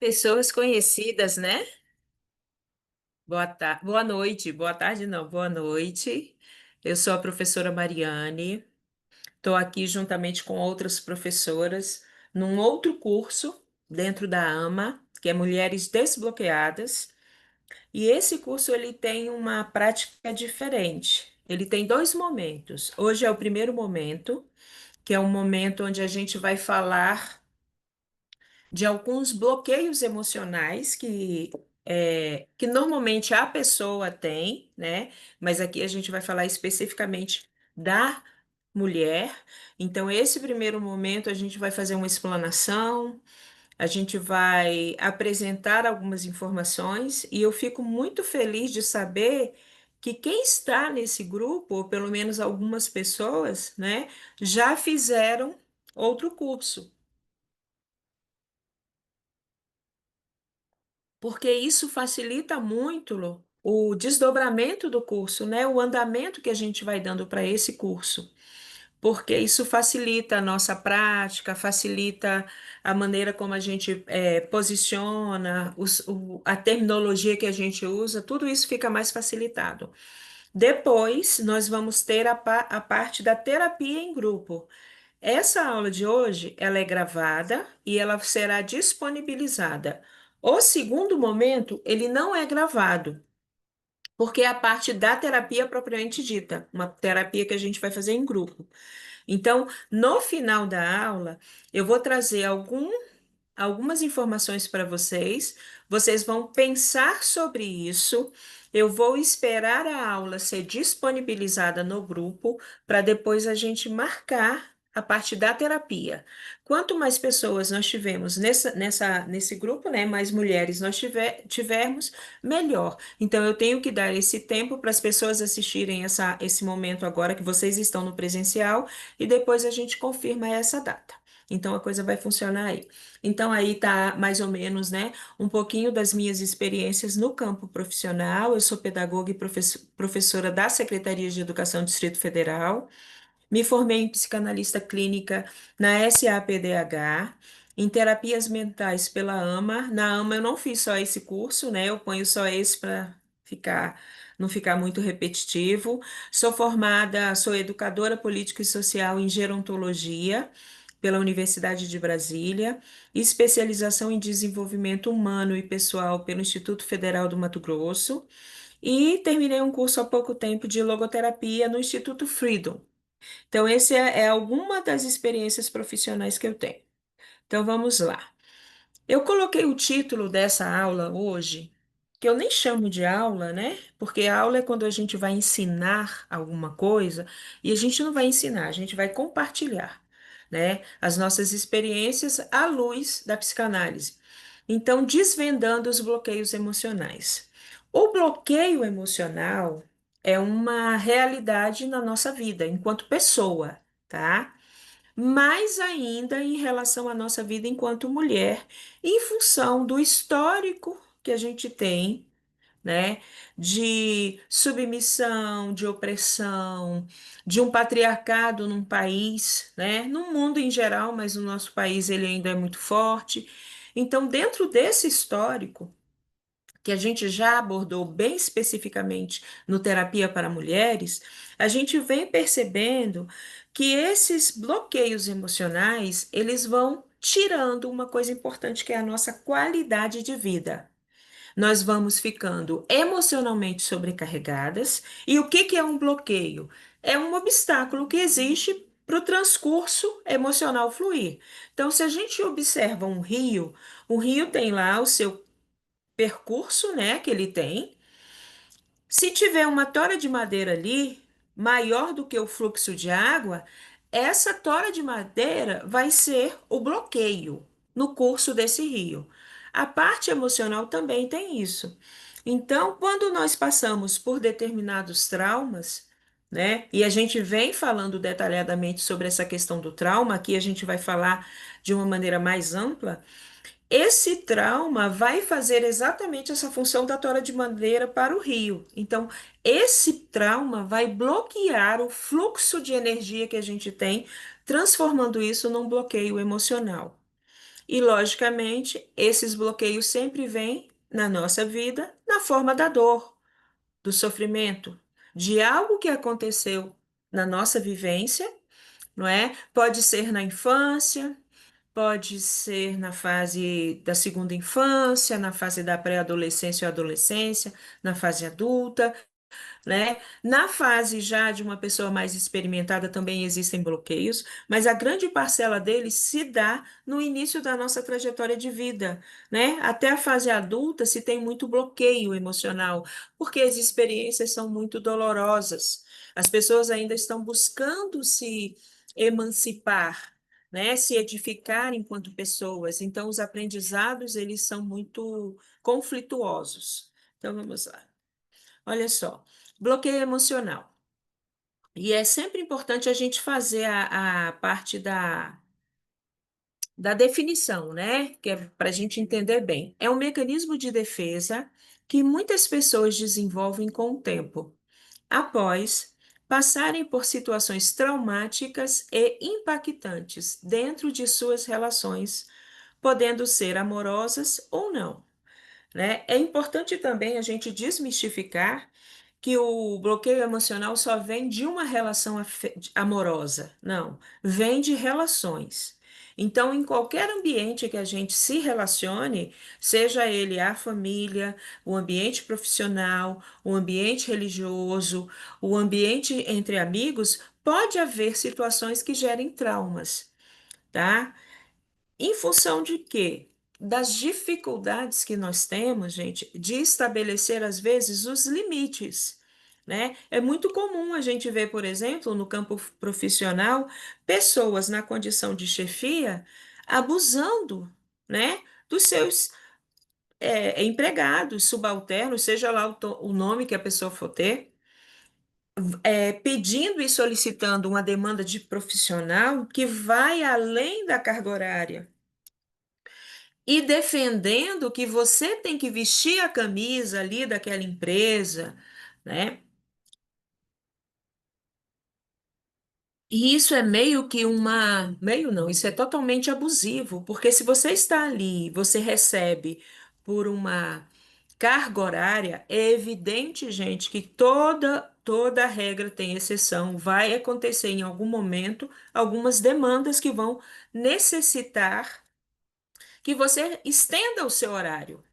Pessoas conhecidas, né? Boa noite, boa tarde não, boa noite. Eu sou a professora Mariane, estou aqui juntamente com outras professoras num outro curso dentro da AMA, que é Mulheres Desbloqueadas, e esse curso ele tem uma prática diferente. Ele tem dois momentos. Hoje é o primeiro momento, que é um momento onde a gente vai falar de alguns bloqueios emocionais que normalmente a pessoa tem, né? Mas aqui a gente vai falar especificamente da mulher. Então, esse primeiro momento a gente vai fazer uma explanação, a gente vai apresentar algumas informações, e eu fico muito feliz de saber que quem está nesse grupo, ou pelo menos algumas pessoas, né, já fizeram outro curso. Porque isso facilita muito, Lu, o desdobramento do curso, né? O andamento que a gente vai dando para esse curso. Porque isso facilita a nossa prática, facilita a maneira como a gente posiciona, a terminologia que a gente usa, tudo isso fica mais facilitado. Depois, nós vamos ter a parte da terapia em grupo. Essa aula de hoje, ela é gravada e ela será disponibilizada. O segundo momento, ele não é gravado, porque é a parte da terapia propriamente dita, uma terapia que a gente vai fazer em grupo. Então, no final da aula, eu vou trazer algumas informações para vocês. Vocês vão pensar sobre isso. Eu vou esperar a aula ser disponibilizada no grupo para depois a gente marcar a parte da terapia. Quanto mais pessoas nós tivermos nesse grupo, né, mais mulheres nós tivermos, melhor. Então, eu tenho que dar esse tempo para as pessoas assistirem esse momento agora que vocês estão no presencial e depois a gente confirma essa data. Então, a coisa vai funcionar aí. Então, aí tá mais ou menos, né, um pouquinho das minhas experiências no campo profissional. Eu sou pedagoga e professora da Secretaria de Educação do Distrito Federal. Me formei em psicanalista clínica na SAPDH, em terapias mentais pela AMA. Na AMA eu não fiz só esse curso, né? Eu ponho só esse para não ficar muito repetitivo. Sou educadora política e social em gerontologia pela Universidade de Brasília, especialização em desenvolvimento humano e pessoal pelo Instituto Federal do Mato Grosso, e terminei um curso há pouco tempo de logoterapia no Instituto Freedom. Então, esse é alguma das experiências profissionais que eu tenho. Então, vamos lá. Eu coloquei o título dessa aula hoje, que eu nem chamo de aula, né? Porque a aula é quando a gente vai ensinar alguma coisa, e a gente não vai ensinar, a gente vai compartilhar, né? As nossas experiências à luz da psicanálise. Então, desvendando os bloqueios emocionais. O bloqueio emocional é uma realidade na nossa vida, enquanto pessoa, tá? Mais ainda em relação à nossa vida enquanto mulher, em função do histórico que a gente tem, né, de submissão, de opressão, de um patriarcado num país, né, no mundo em geral, mas no nosso país ele ainda é muito forte. Então, dentro desse histórico, que a gente já abordou bem especificamente no Terapia para Mulheres, a gente vem percebendo que esses bloqueios emocionais, eles vão tirando uma coisa importante que é a nossa qualidade de vida. Nós vamos ficando emocionalmente sobrecarregadas. E o que que é um bloqueio? É um obstáculo que existe para o transcurso emocional fluir. Então, se a gente observa um rio, o rio tem lá o seu percurso, né, que ele tem. Se tiver uma tora de madeira ali, maior do que o fluxo de água, essa tora de madeira vai ser o bloqueio no curso desse rio. A parte emocional também tem isso. Então, quando nós passamos por determinados traumas, né, e a gente vem falando detalhadamente sobre essa questão do trauma, aqui a gente vai falar de uma maneira mais ampla. Esse trauma vai fazer exatamente essa função da tora de madeira para o rio. Então, esse trauma vai bloquear o fluxo de energia que a gente tem, transformando isso num bloqueio emocional. E, logicamente, esses bloqueios sempre vêm na nossa vida na forma da dor, do sofrimento, de algo que aconteceu na nossa vivência, não é? Pode ser na infância, pode ser na fase da segunda infância, na fase da pré-adolescência ou adolescência, na fase adulta, né? Na fase já de uma pessoa mais experimentada também existem bloqueios, mas a grande parcela deles se dá no início da nossa trajetória de vida, né? Até a fase adulta se tem muito bloqueio emocional, porque as experiências são muito dolorosas. As pessoas ainda estão buscando se emancipar, né? Se edificar enquanto pessoas. Então, os aprendizados, eles são muito conflituosos. Então, vamos lá. Olha só, bloqueio emocional. E é sempre importante a gente fazer a parte da definição, né? Que é para a gente entender bem. É um mecanismo de defesa que muitas pessoas desenvolvem com o tempo, após passarem por situações traumáticas e impactantes dentro de suas relações, podendo ser amorosas ou não, né? É importante também a gente desmistificar que o bloqueio emocional só vem de uma relação amorosa. Não, vem de relações. Então, em qualquer ambiente que a gente se relacione, seja ele a família, o ambiente profissional, o ambiente religioso, o ambiente entre amigos, pode haver situações que gerem traumas, tá? Em função de quê? Das dificuldades que nós temos, gente, de estabelecer, às vezes, os limites, né? É muito comum a gente ver, por exemplo, no campo profissional, pessoas na condição de chefia abusando, né, dos seus empregados, subalternos, seja lá o nome que a pessoa for ter, pedindo e solicitando uma demanda de profissional que vai além da carga horária e defendendo que você tem que vestir a camisa ali daquela empresa, né? E isso é meio que uma. Meio não, isso é totalmente abusivo, porque se você está ali, você recebe por uma carga horária, é evidente, gente, que toda regra tem exceção. Vai acontecer em algum momento algumas demandas que vão necessitar que você estenda o seu horário.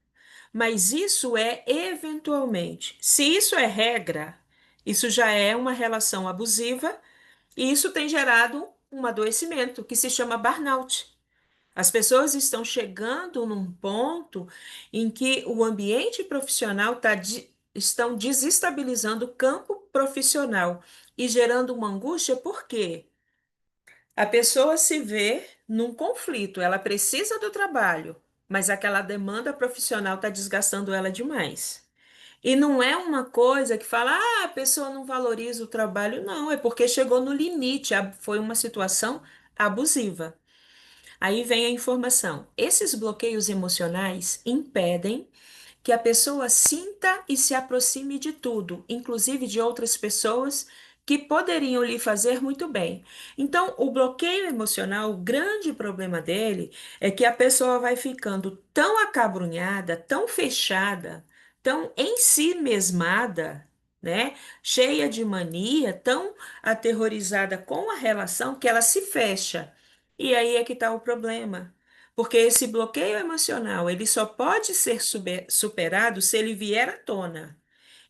Mas isso é eventualmente. Se isso é regra, isso já é uma relação abusiva e isso tem gerado um adoecimento que se chama burnout. As pessoas estão chegando num ponto em que o ambiente profissional estão desestabilizando o campo profissional e gerando uma angústia, por quê? A pessoa se vê num conflito, ela precisa do trabalho, mas aquela demanda profissional está desgastando ela demais. E não é uma coisa que fala, a pessoa não valoriza o trabalho, não, é porque chegou no limite, foi uma situação abusiva. Aí vem a informação. Esses bloqueios emocionais impedem que a pessoa sinta e se aproxime de tudo, inclusive de outras pessoas que poderiam lhe fazer muito bem. Então, o bloqueio emocional, o grande problema dele é que a pessoa vai ficando tão acabrunhada, tão fechada, tão em si mesmada, né? Cheia de mania, tão aterrorizada com a relação que ela se fecha. E aí é que está o problema. Porque esse bloqueio emocional, ele só pode ser superado se ele vier à tona.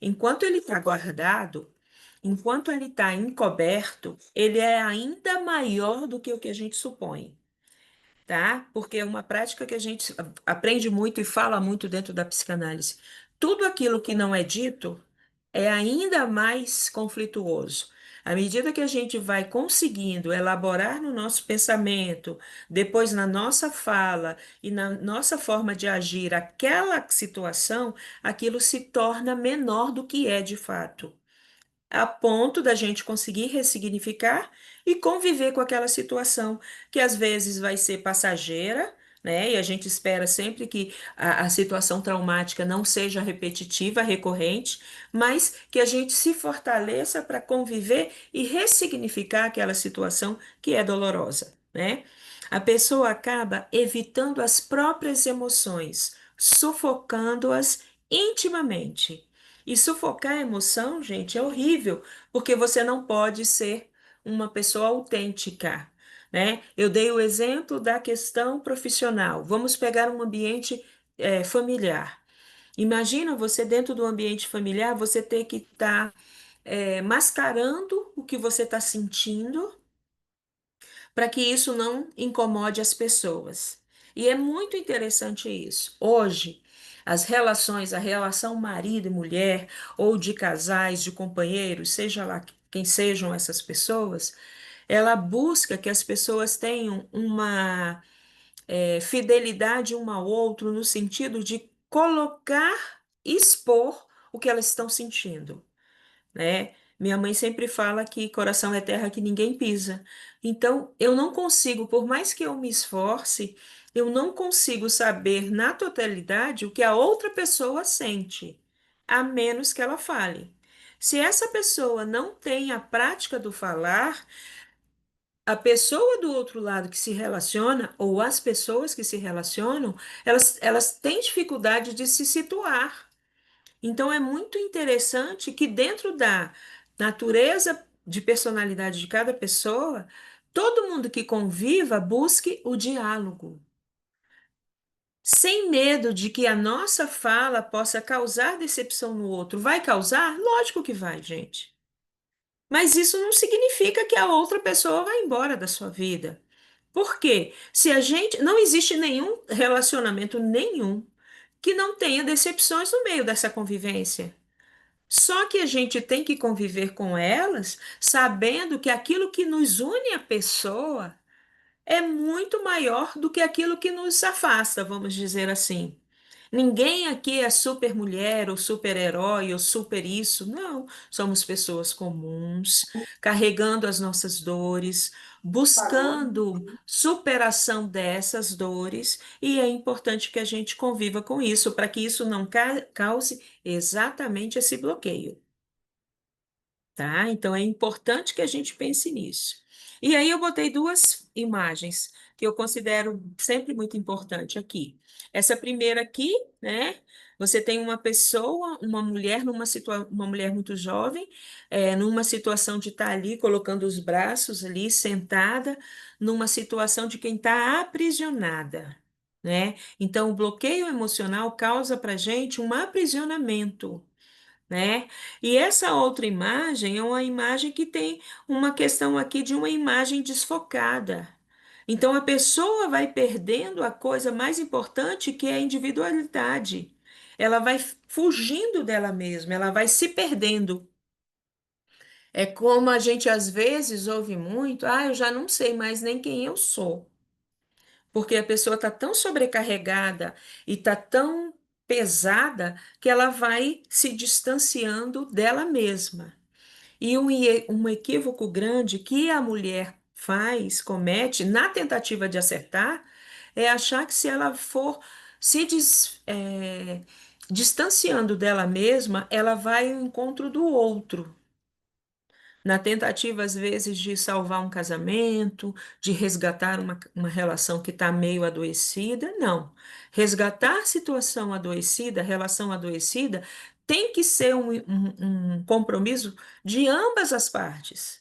Enquanto ele está guardado, enquanto ele está encoberto, ele é ainda maior do que o que a gente supõe, tá? Porque é uma prática que a gente aprende muito e fala muito dentro da psicanálise. Tudo aquilo que não é dito é ainda mais conflituoso. À medida que a gente vai conseguindo elaborar no nosso pensamento, depois na nossa fala e na nossa forma de agir aquela situação, aquilo se torna menor do que é de fato, a ponto da gente conseguir ressignificar e conviver com aquela situação, que às vezes vai ser passageira, né? E a gente espera sempre que a situação traumática não seja repetitiva, recorrente, mas que a gente se fortaleça para conviver e ressignificar aquela situação que é dolorosa, né? A pessoa acaba evitando as próprias emoções, sufocando-as intimamente. E sufocar a emoção, gente, é horrível, porque você não pode ser uma pessoa autêntica, né? Eu dei o exemplo da questão profissional. Vamos pegar um ambiente, familiar. Imagina você dentro do ambiente familiar, você ter que estar mascarando o que você está sentindo para que isso não incomode as pessoas. E é muito interessante isso. Hoje, as relações, a relação marido e mulher, ou de casais, de companheiros, seja lá quem sejam essas pessoas, ela busca que as pessoas tenham uma fidelidade um ao outro no sentido de colocar, expor o que elas estão sentindo, né? Minha mãe sempre fala que coração é terra que ninguém pisa. Então, eu não consigo, por mais que eu me esforce, eu não consigo saber na totalidade o que a outra pessoa sente, a menos que ela fale. Se essa pessoa não tem a prática do falar, a pessoa do outro lado que se relaciona, ou as pessoas que se relacionam, elas têm dificuldade de se situar. Então, é muito interessante que, dentro da natureza de personalidade de cada pessoa, todo mundo que conviva busque o diálogo, sem medo de que a nossa fala possa causar decepção no outro. Vai causar? Lógico que vai, gente. Mas isso não significa que a outra pessoa vai embora da sua vida. Por quê? Se a gente. Não existe nenhum relacionamento nenhum que não tenha decepções no meio dessa convivência. Só que a gente tem que conviver com elas, sabendo que aquilo que nos une à pessoa é muito maior do que aquilo que nos afasta, vamos dizer assim. Ninguém aqui é super mulher, ou super herói, ou super isso. Não, somos pessoas comuns, carregando as nossas dores, buscando superação dessas dores, e é importante que a gente conviva com isso, para que isso não cause exatamente esse bloqueio, tá? Então é importante que a gente pense nisso. E aí eu botei duas imagens que eu considero sempre muito importante aqui. Essa primeira aqui, né? Você tem uma pessoa, uma mulher uma mulher muito jovem, numa situação de estar ali colocando os braços ali, sentada, numa situação de quem está aprisionada, né? Então o bloqueio emocional causa para gente um aprisionamento, né? E essa outra imagem é uma imagem que tem uma questão aqui de uma imagem desfocada. Então a pessoa vai perdendo a coisa mais importante, que é a individualidade. Ela vai fugindo dela mesma, ela vai se perdendo. É como a gente às vezes ouve muito: ah, eu já não sei mais nem quem eu sou. Porque a pessoa está tão sobrecarregada e está tão pesada que ela vai se distanciando dela mesma. E um equívoco grande que a mulher faz, comete, na tentativa de acertar, é achar que se ela for distanciando dela mesma, ela vai ao encontro do outro, na tentativa, às vezes, de salvar um casamento, de resgatar uma relação que está meio adoecida. Não. Resgatar a situação adoecida, relação adoecida, tem que ser um compromisso de ambas as partes.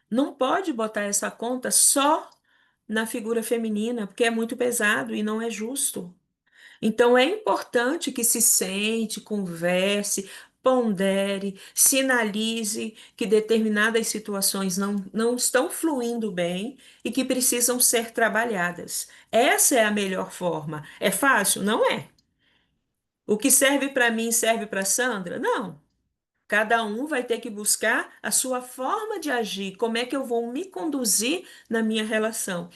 Não pode botar essa conta só na figura feminina, porque é muito pesado e não é justo. Então, é importante que se sente, converse, pondere, sinalize que determinadas situações não estão fluindo bem e que precisam ser trabalhadas. Essa é a melhor forma. É fácil? Não é. O que serve para mim serve para Sandra? Não. Cada um vai ter que buscar a sua forma de agir, como é que eu vou me conduzir na minha relação.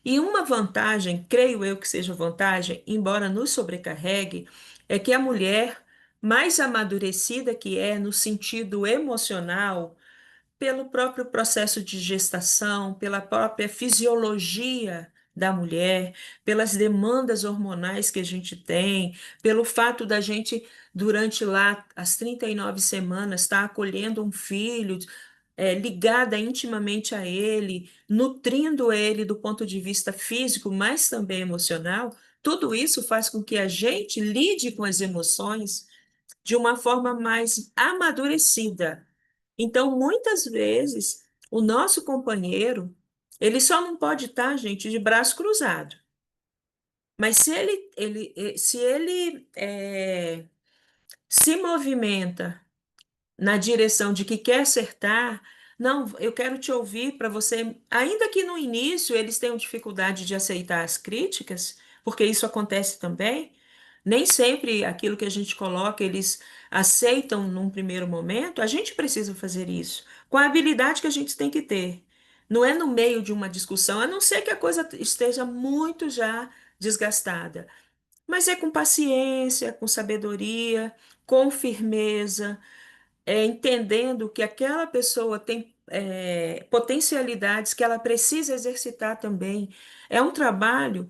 E uma vantagem, creio eu que seja vantagem, embora nos sobrecarregue, é que a mulher, mais amadurecida que é no sentido emocional, pelo próprio processo de gestação, pela própria fisiologia da mulher, pelas demandas hormonais que a gente tem, pelo fato da gente, durante lá as 39 semanas, estar acolhendo um filho, ligada intimamente a ele, nutrindo ele do ponto de vista físico, mas também emocional, tudo isso faz com que a gente lide com as emoções de uma forma mais amadurecida. Então, muitas vezes, o nosso companheiro, ele só não pode estar, gente, de braço cruzado. Mas se ele se movimenta na direção de que quer acertar, não, eu quero te ouvir para você, ainda que no início eles tenham dificuldade de aceitar as críticas, porque isso acontece também, nem sempre aquilo que a gente coloca eles aceitam num primeiro momento, a gente precisa fazer isso, com a habilidade que a gente tem que ter. Não é no meio de uma discussão, a não ser que a coisa esteja muito já desgastada, mas é com paciência, com sabedoria, com firmeza, entendendo que aquela pessoa tem potencialidades que ela precisa exercitar também. É um trabalho,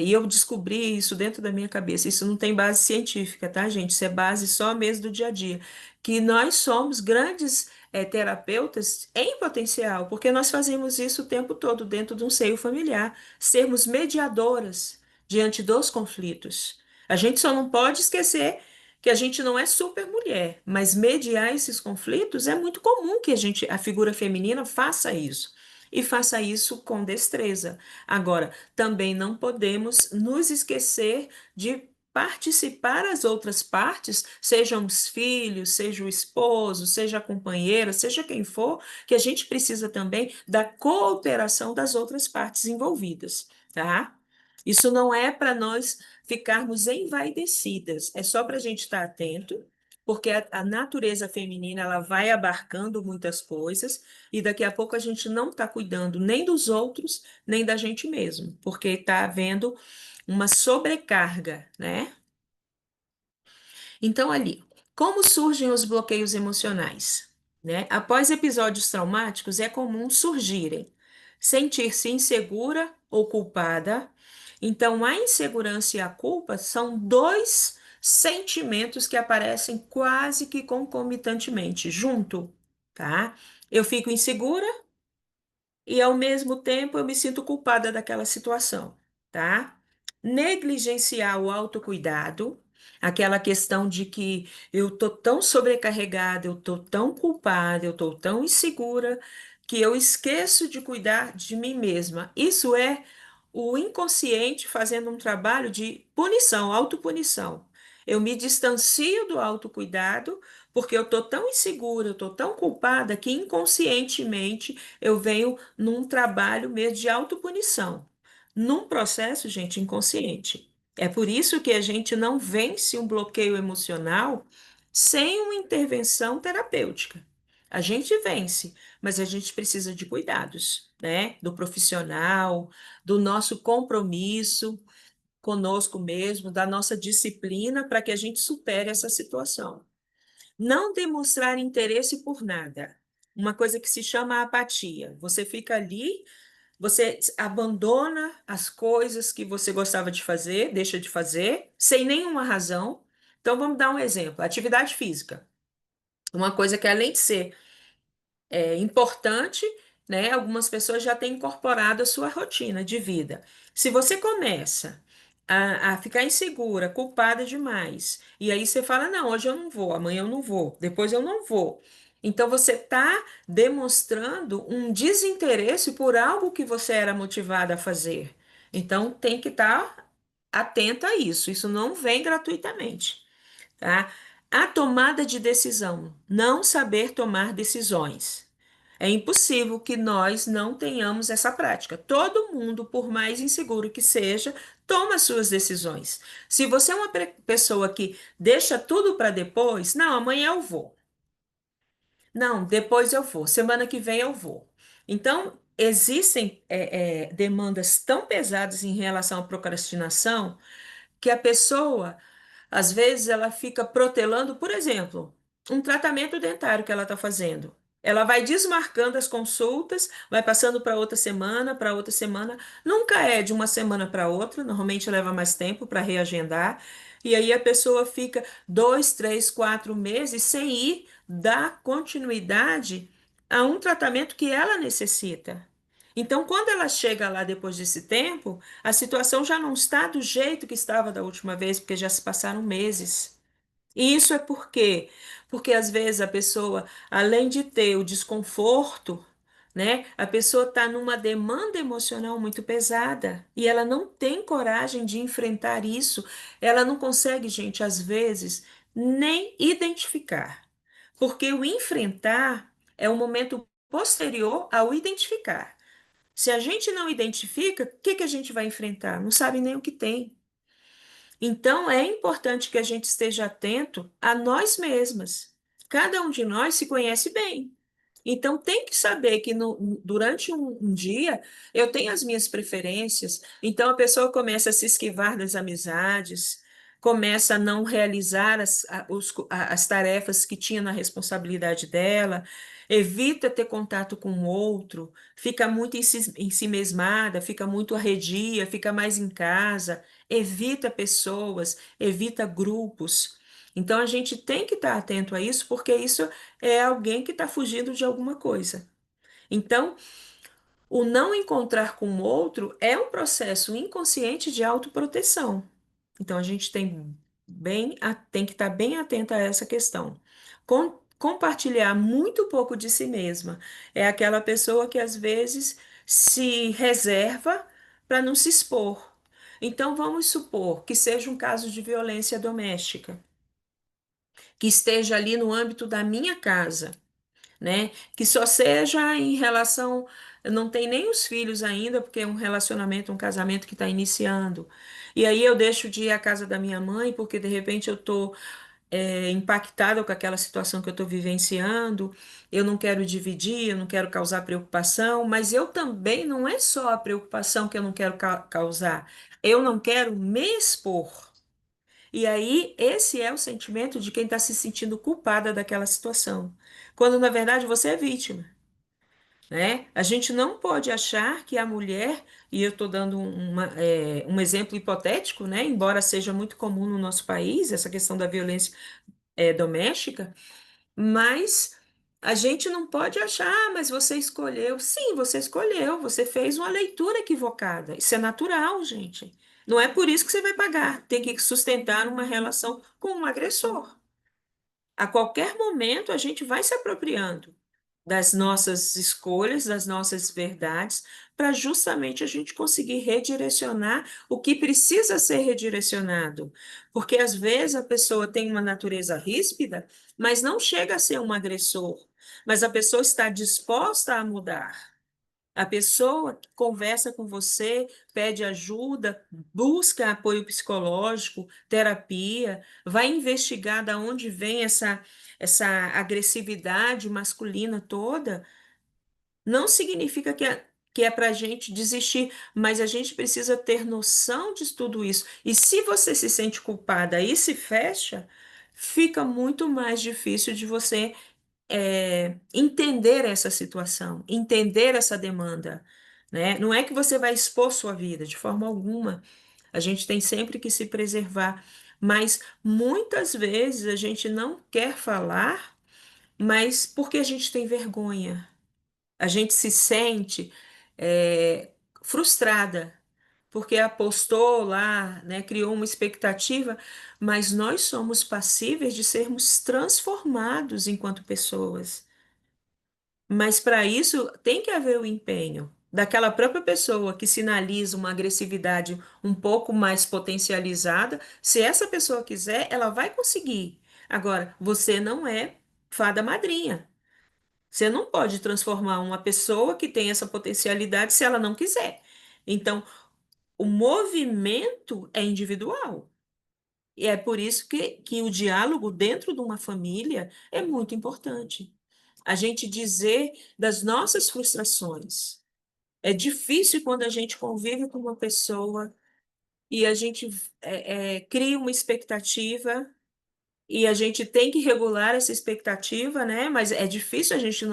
e eu descobri isso dentro da minha cabeça. Isso não tem base científica, tá, gente? Isso é base só mesmo do dia a dia. Que nós somos grandes, terapeutas em potencial, porque nós fazemos isso o tempo todo dentro de um seio familiar, sermos mediadoras diante dos conflitos. A gente só não pode esquecer que a gente não é super mulher, mas mediar esses conflitos é muito comum que a figura feminina faça isso. E faça isso com destreza. Agora, também não podemos nos esquecer de participar as outras partes, sejam os filhos, seja o esposo, seja a companheira, seja quem for, que a gente precisa também da cooperação das outras partes envolvidas, tá? Isso não é para nós ficarmos envaidecidas, é só para a gente estar atento, porque a natureza feminina ela vai abarcando muitas coisas e daqui a pouco a gente não está cuidando nem dos outros nem da gente mesmo, porque está havendo uma sobrecarga, né? Então, ali, como surgem os bloqueios emocionais? Né? Após episódios traumáticos, é comum surgirem sentir-se insegura ou culpada. Então, a insegurança e a culpa são dois sentimentos que aparecem quase que concomitantemente, junto, tá? Eu fico insegura e ao mesmo tempo eu me sinto culpada daquela situação, tá? Negligenciar o autocuidado, aquela questão de que eu tô tão sobrecarregada, eu tô tão culpada, eu tô tão insegura que eu esqueço de cuidar de mim mesma. Isso é o inconsciente fazendo um trabalho de punição, autopunição. Eu me distancio do autocuidado porque eu tô tão insegura, eu tô tão culpada que inconscientemente eu venho num trabalho mesmo de autopunição, num processo, gente, inconsciente. É por isso que a gente não vence um bloqueio emocional sem uma intervenção terapêutica. A gente vence, mas a gente precisa de cuidados, né? Do profissional, do nosso compromisso conosco mesmo, da nossa disciplina para que a gente supere essa situação. Não demonstrar interesse por nada. Uma coisa que se chama apatia. Você fica ali, você abandona as coisas que você gostava de fazer, deixa de fazer, sem nenhuma razão. Então, vamos dar um exemplo: atividade física. Uma coisa que, além de ser importante, né? Algumas pessoas já têm incorporado a sua rotina de vida. Se você começa a ficar insegura, culpada demais, e aí você fala: não, hoje eu não vou, amanhã eu não vou, depois eu não vou. Então você está demonstrando um desinteresse por algo que você era motivada a fazer. Então tem que estar atenta a isso. Isso não vem gratuitamente, tá? A tomada de decisão, não saber tomar decisões. É impossível que nós não tenhamos essa prática. Todo mundo, por mais inseguro que seja, toma suas decisões. Se você é uma pessoa que deixa tudo para depois, não, amanhã eu vou. Não, depois eu vou. Semana que vem eu vou. Então, existem demandas tão pesadas em relação à procrastinação que a pessoa às vezes ela fica protelando, por exemplo, um tratamento dentário que ela está fazendo. Ela vai desmarcando as consultas, vai passando para outra semana. Nunca é de uma semana para outra, normalmente leva mais tempo para reagendar. E aí a pessoa fica 2, 3, 4 meses sem ir dar continuidade a um tratamento que ela necessita. Então, quando ela chega lá depois desse tempo, a situação já não está do jeito que estava da última vez, porque já se passaram meses. E isso é por quê? Porque às vezes a pessoa, além de ter o desconforto, né, a pessoa está numa demanda emocional muito pesada e ela não tem coragem de enfrentar isso. Ela não consegue, gente, às vezes, nem identificar. Porque o enfrentar é o momento posterior ao identificar. Se a gente não identifica, o que que a gente vai enfrentar? Não sabe nem o que tem. Então, é importante que a gente esteja atento a nós mesmas. Cada um de nós se conhece bem. Então, tem que saber que durante um dia eu tenho as minhas preferências. Então, a pessoa começa a se esquivar das amizades, começa a não realizar as tarefas que tinha na responsabilidade dela, evita ter contato com o outro, fica muito em si mesmada, fica muito arredia, fica mais em casa, evita pessoas, evita grupos. Então, a gente tem que estar atento a isso, porque isso é alguém que está fugindo de alguma coisa. Então, o não encontrar com o outro é um processo inconsciente de autoproteção. Então, a gente tem que estar bem atenta a essa questão. Compartilhar muito pouco de si mesma é aquela pessoa que às vezes se reserva para não se expor. Então, vamos supor que seja um caso de violência doméstica, que esteja ali no âmbito da minha casa, né? Que só seja em relação. Não tem nem os filhos ainda, porque é um relacionamento, um casamento que está iniciando. E aí eu deixo de ir à casa da minha mãe, porque de repente eu estou impactada com aquela situação que eu estou vivenciando. Eu não quero dividir, eu não quero causar preocupação, mas eu também não é só a preocupação que eu não quero causar, eu não quero me expor. E aí, esse é o sentimento de quem está se sentindo culpada daquela situação, quando na verdade você é vítima, né? A gente não pode achar que a mulher, e eu estou dando um exemplo hipotético, né? Embora seja muito comum no nosso país, essa questão da violência doméstica, mas a gente não pode achar, mas você escolheu. Sim, você escolheu, você fez uma leitura equivocada. Isso é natural, gente. Não é por isso que você vai pagar. Tem que sustentar uma relação com um agressor. A qualquer momento a gente vai se apropriando das nossas escolhas, das nossas verdades, para justamente a gente conseguir redirecionar o que precisa ser redirecionado. Porque às vezes a pessoa tem uma natureza ríspida, mas não chega a ser um agressor, mas a pessoa está disposta a mudar. A pessoa conversa com você, pede ajuda, busca apoio psicológico, terapia, vai investigar da onde vem essa agressividade masculina toda. Não significa que é para a gente desistir, mas a gente precisa ter noção de tudo isso. E se você se sente culpada e se fecha, fica muito mais difícil de você entender essa situação, entender essa demanda, né? Não é que você vai expor sua vida, de forma alguma. A gente tem sempre que se preservar, mas muitas vezes a gente não quer falar, mas porque a gente tem vergonha. A gente se sente é, frustrada, porque apostou lá, né, criou uma expectativa, mas nós somos passíveis de sermos transformados enquanto pessoas. Mas para isso tem que haver o empenho daquela própria pessoa que sinaliza uma agressividade um pouco mais potencializada. Se essa pessoa quiser, ela vai conseguir. Agora, você não é fada madrinha. Você não pode transformar uma pessoa que tem essa potencialidade se ela não quiser. Então, o movimento é individual. E é por isso que o diálogo dentro de uma família é muito importante. A gente dizer das nossas frustrações. É difícil quando a gente convive com uma pessoa e a gente cria uma expectativa e a gente tem que regular essa expectativa, né? Mas é difícil a gente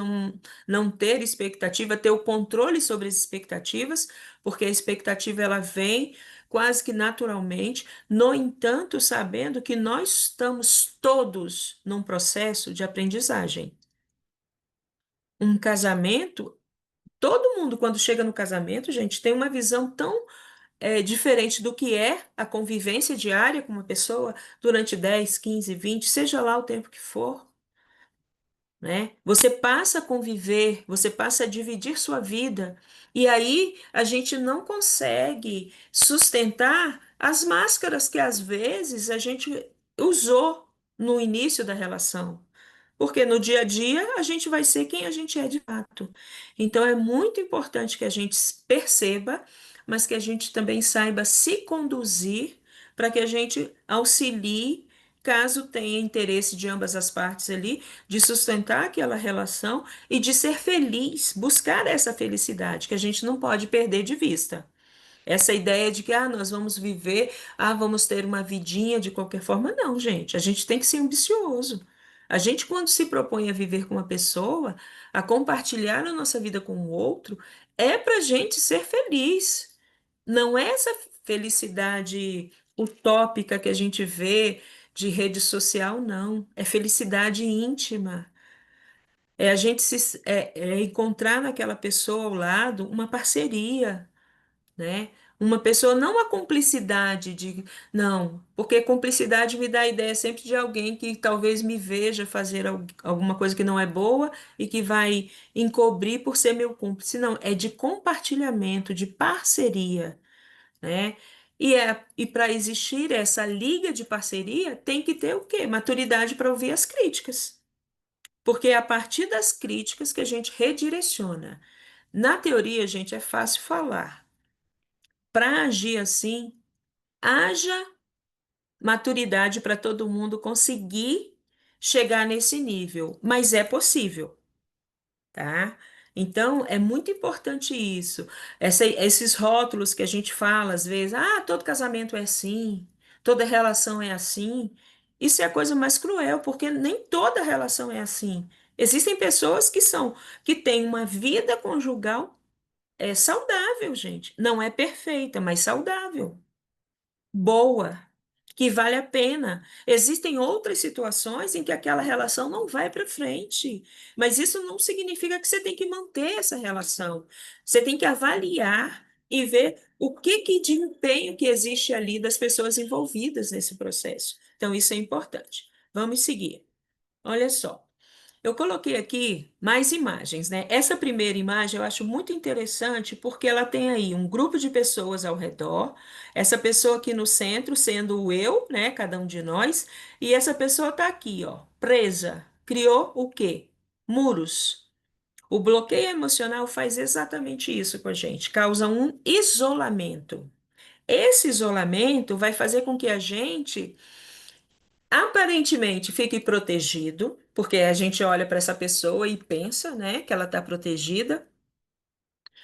não ter expectativa, ter o controle sobre as expectativas, porque a expectativa ela vem quase que naturalmente. No entanto, sabendo que nós estamos todos num processo de aprendizagem. um casamento, todo mundo, quando chega no casamento, gente, tem uma visão tão diferente do que é a convivência diária com uma pessoa durante 10, 15, 20, seja lá o tempo que for. Né? Você passa a conviver, você passa a dividir sua vida, e aí a gente não consegue sustentar as máscaras que às vezes a gente usou no início da relação. Porque no dia a dia a gente vai ser quem a gente é de fato. Então é muito importante que a gente perceba, mas que a gente também saiba se conduzir para que a gente auxilie, caso tenha interesse de ambas as partes ali, de sustentar aquela relação e de ser feliz, buscar essa felicidade que a gente não pode perder de vista. Essa ideia de que nós vamos viver, vamos ter uma vidinha de qualquer forma, não, gente. A gente tem que ser ambicioso. A gente, quando se propõe a viver com uma pessoa, a compartilhar a nossa vida com o outro, é para a gente ser feliz. Não é essa felicidade utópica que a gente vê de rede social, não. É felicidade íntima. É a gente é encontrar naquela pessoa ao lado uma parceria, né? Uma pessoa, não a cumplicidade de, não, porque cumplicidade me dá a ideia sempre de alguém que talvez me veja fazer alguma coisa que não é boa e que vai encobrir por ser meu cúmplice. Não, é de compartilhamento, de parceria, né? E para existir essa liga de parceria, tem que ter o quê? Maturidade para ouvir as críticas. Porque é a partir das críticas que a gente redireciona. Na teoria, gente, é fácil falar. Para agir assim, haja maturidade para todo mundo conseguir chegar nesse nível, mas é possível, tá? Então, é muito importante isso. Esses rótulos que a gente fala às vezes, todo casamento é assim, toda relação é assim. Isso é a coisa mais cruel, porque nem toda relação é assim. Existem pessoas que têm uma vida conjugal saudável, gente. Não é perfeita, mas saudável, boa, que vale a pena. Existem outras situações em que aquela relação não vai para frente, mas isso não significa que você tem que manter essa relação. Você tem que avaliar e ver o que de empenho que existe ali das pessoas envolvidas nesse processo. Então, isso é importante. Vamos seguir. Olha só. Eu coloquei aqui mais imagens, né? Essa primeira imagem eu acho muito interessante porque ela tem aí um grupo de pessoas ao redor, essa pessoa aqui no centro sendo o eu, né? Cada um de nós, e essa pessoa está aqui, ó, presa. Criou o quê? Muros. O bloqueio emocional faz exatamente isso com a gente, causa um isolamento. Esse isolamento vai fazer com que a gente aparentemente fique protegido, porque a gente olha para essa pessoa e pensa, né, que ela está protegida.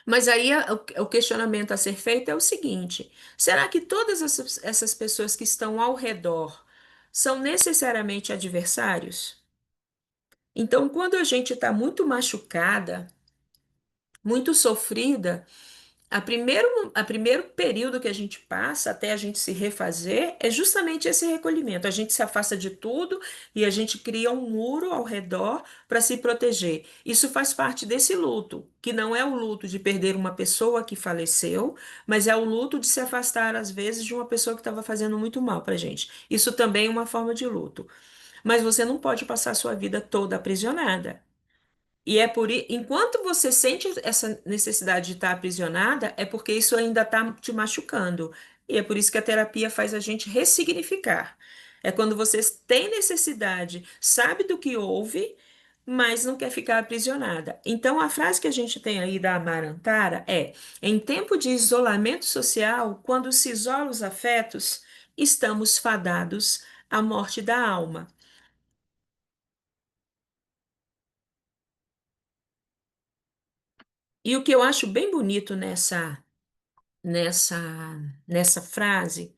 Mas aí o questionamento a ser feito é o seguinte: será que todas essas pessoas que estão ao redor são necessariamente adversários? Então, quando a gente está muito machucada, muito sofrida, a primeiro período que a gente passa até a gente se refazer é justamente esse recolhimento. A gente se afasta de tudo e a gente cria um muro ao redor para se proteger. Isso faz parte desse luto, que não é o luto de perder uma pessoa que faleceu, mas é o luto de se afastar, às vezes, de uma pessoa que estava fazendo muito mal para a gente. Isso também é uma forma de luto. Mas você não pode passar a sua vida toda aprisionada. E é enquanto você sente essa necessidade de estar aprisionada, é porque isso ainda está te machucando. E é por isso que a terapia faz a gente ressignificar. É quando você tem necessidade, sabe do que houve, mas não quer ficar aprisionada. Então, a frase que a gente tem aí da Amarantara é: em tempo de isolamento social, quando se isolam os afetos, estamos fadados à morte da alma. E o que eu acho bem bonito nessa, nessa frase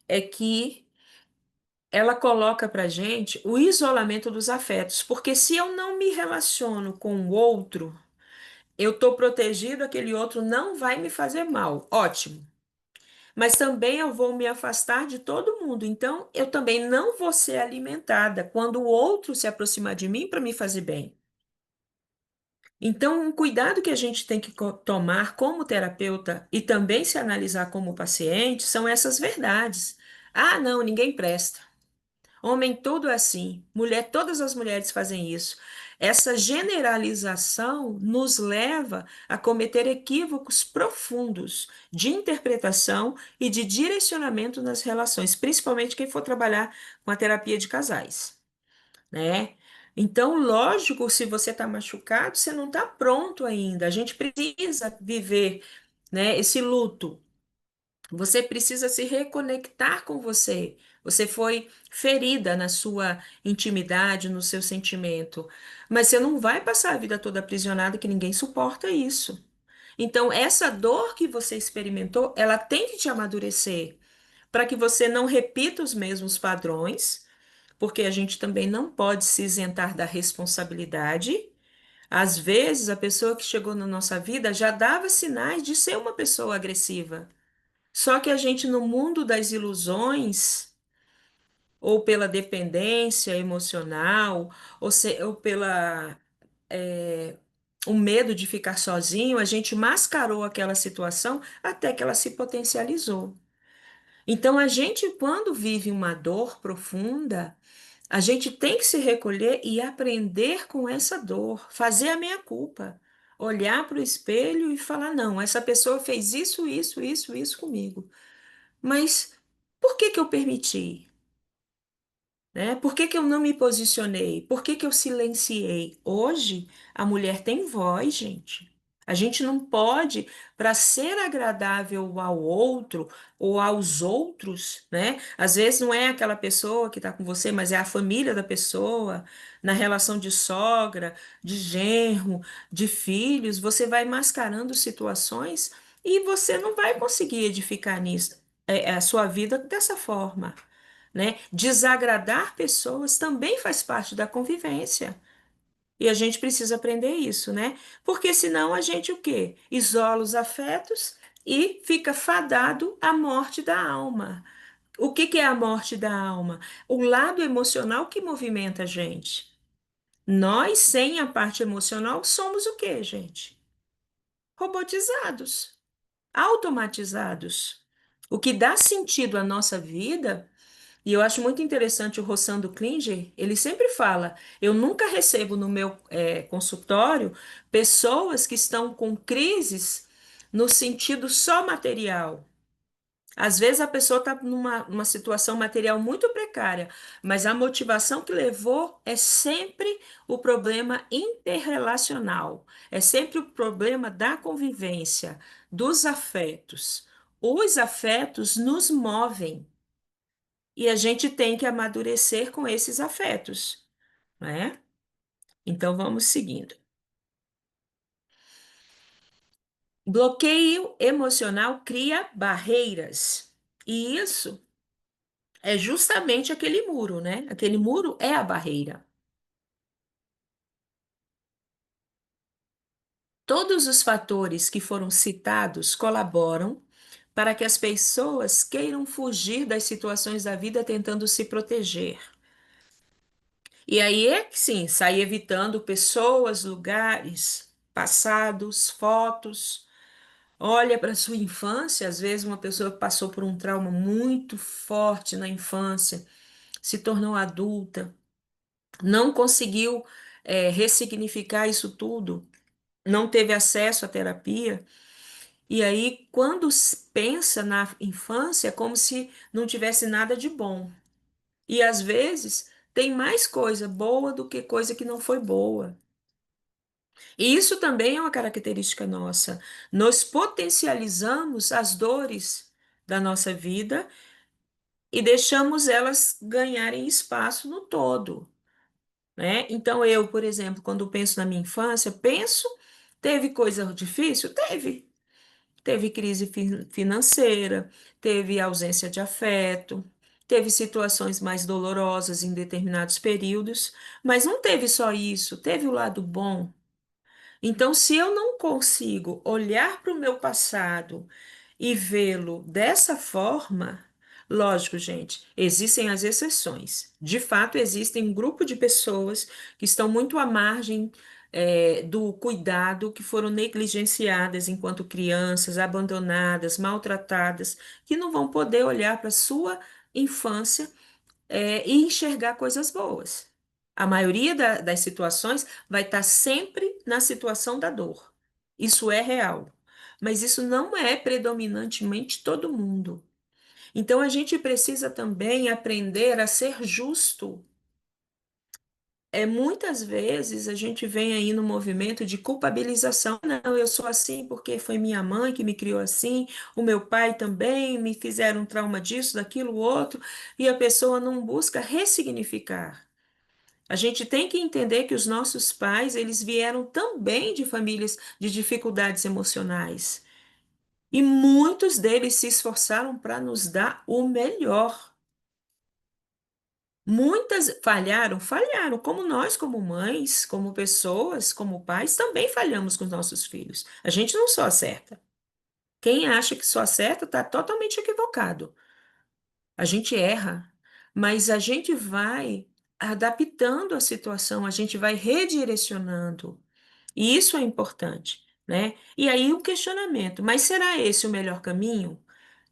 é que ela coloca para gente o isolamento dos afetos, porque se eu não me relaciono com o outro, eu estou protegido, aquele outro não vai me fazer mal, ótimo. Mas também eu vou me afastar de todo mundo, então eu também não vou ser alimentada quando o outro se aproximar de mim para me fazer bem. Então, um cuidado que a gente tem que tomar como terapeuta e também se analisar como paciente são essas verdades. Ah, não, ninguém presta. Homem todo é assim, mulher, todas as mulheres fazem isso. Essa generalização nos leva a cometer equívocos profundos de interpretação e de direcionamento nas relações, principalmente quem for trabalhar com a terapia de casais, né? Então, lógico, se você está machucado, você não está pronto ainda. A gente precisa viver, né, esse luto. Você precisa se reconectar com você. Você foi ferida na sua intimidade, no seu sentimento. Mas você não vai passar a vida toda aprisionada, que ninguém suporta isso. Então, essa dor que você experimentou, ela tem que te amadurecer, para que você não repita os mesmos padrões, porque a gente também não pode se isentar da responsabilidade. Às vezes, a pessoa que chegou na nossa vida já dava sinais de ser uma pessoa agressiva. Só que a gente, no mundo das ilusões, ou pela dependência emocional, ou pela, o medo de ficar sozinho, a gente mascarou aquela situação até que ela se potencializou. Então, a gente, quando vive uma dor profunda, a gente tem que se recolher e aprender com essa dor, fazer a meia-culpa, olhar para o espelho e falar: não, essa pessoa fez isso, isso, isso, isso comigo. Mas por que que eu permiti? Né? Por que que eu não me posicionei? Por que que eu silenciei? Hoje, a mulher tem voz, gente. A gente não pode, para ser agradável ao outro ou aos outros, né? Às vezes não é aquela pessoa que está com você, mas é a família da pessoa, na relação de sogra, de genro, de filhos, você vai mascarando situações e você não vai conseguir edificar nisso, a sua vida dessa forma, né? Desagradar pessoas também faz parte da convivência. E a gente precisa aprender isso, né? Porque senão a gente o quê? Isola os afetos e fica fadado à morte da alma. O que que é a morte da alma? O lado emocional que movimenta a gente. Nós, sem a parte emocional, somos o quê, gente? Robotizados, automatizados. O que dá sentido à nossa vida. E eu acho muito interessante o Rossando Klinger, ele sempre fala: eu nunca recebo no meu consultório pessoas que estão com crises no sentido só material. Às vezes a pessoa está numa situação material muito precária, mas a motivação que levou é sempre o problema interrelacional, é sempre o problema da convivência, dos afetos. Os afetos nos movem. E a gente tem que amadurecer com esses afetos, né? Então vamos seguindo. Bloqueio emocional cria barreiras. E isso é justamente aquele muro, né? Aquele muro é a barreira. Todos os fatores que foram citados colaboram para que as pessoas queiram fugir das situações da vida tentando se proteger. E aí é que sim, sai evitando pessoas, lugares, passados, fotos. Olha para sua infância, às vezes uma pessoa que passou por um trauma muito forte na infância, se tornou adulta, não conseguiu ressignificar isso tudo, não teve acesso à terapia, e aí quando pensa na infância, é como se não tivesse nada de bom. E às vezes tem mais coisa boa do que coisa que não foi boa. E isso também é uma característica nossa. Nós potencializamos as dores da nossa vida e deixamos elas ganharem espaço no todo, né? Então, eu, por exemplo, quando penso na minha infância, penso, teve coisa difícil? Teve. Teve crise financeira, teve ausência de afeto, teve situações mais dolorosas em determinados períodos, mas não teve só isso, teve o lado bom. Então, se eu não consigo olhar para o meu passado e vê-lo dessa forma, lógico, gente, existem as exceções. De fato, existem um grupo de pessoas que estão muito à margem, do cuidado, que foram negligenciadas enquanto crianças, abandonadas, maltratadas, que não vão poder olhar para a sua infância, e enxergar coisas boas. A maioria das situações vai estar sempre na situação da dor. Isso é real. Mas isso não é predominantemente todo mundo. Então a gente precisa também aprender a ser justo. Muitas vezes a gente vem aí no movimento de culpabilização. Não, eu sou assim porque foi minha mãe que me criou assim, o meu pai também me fizeram um trauma disso, daquilo, outro, e a pessoa não busca ressignificar. A gente tem que entender que os nossos pais, eles vieram também de famílias de dificuldades emocionais. E muitos deles se esforçaram para nos dar o melhor. Muitas falharam, como nós, como mães, como pessoas, como pais, também falhamos com os nossos filhos. A gente não só acerta. Quem acha que só acerta está totalmente equivocado. A gente erra, mas a gente vai adaptando a situação, a gente vai redirecionando. E isso é importante, né? E aí o questionamento, mas será esse o melhor caminho?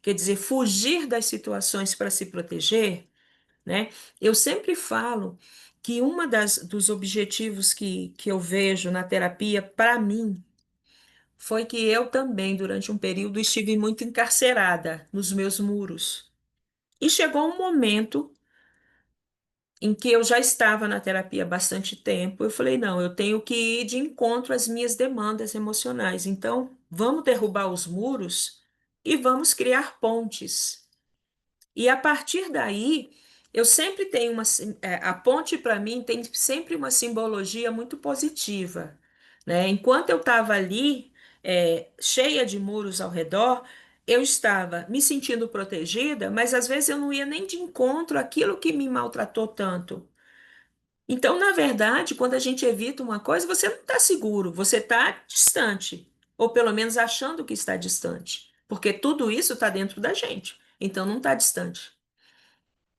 Quer dizer, fugir das situações para se proteger? Né? Eu sempre falo que uma dos objetivos que eu vejo na terapia, para mim, foi que eu também, durante um período, estive muito encarcerada nos meus muros. E chegou um momento em que eu já estava na terapia há bastante tempo. Eu falei, não, eu tenho que ir de encontro às minhas demandas emocionais. Então, vamos derrubar os muros e vamos criar pontes. E a partir daí, eu sempre tenho a ponte para mim tem sempre uma simbologia muito positiva, né? Enquanto eu estava ali, cheia de muros ao redor, eu estava me sentindo protegida, mas às vezes eu não ia nem de encontro àquilo que me maltratou tanto. Então, na verdade, quando a gente evita uma coisa, você não está seguro, você está distante, ou pelo menos achando que está distante, porque tudo isso está dentro da gente, então não está distante.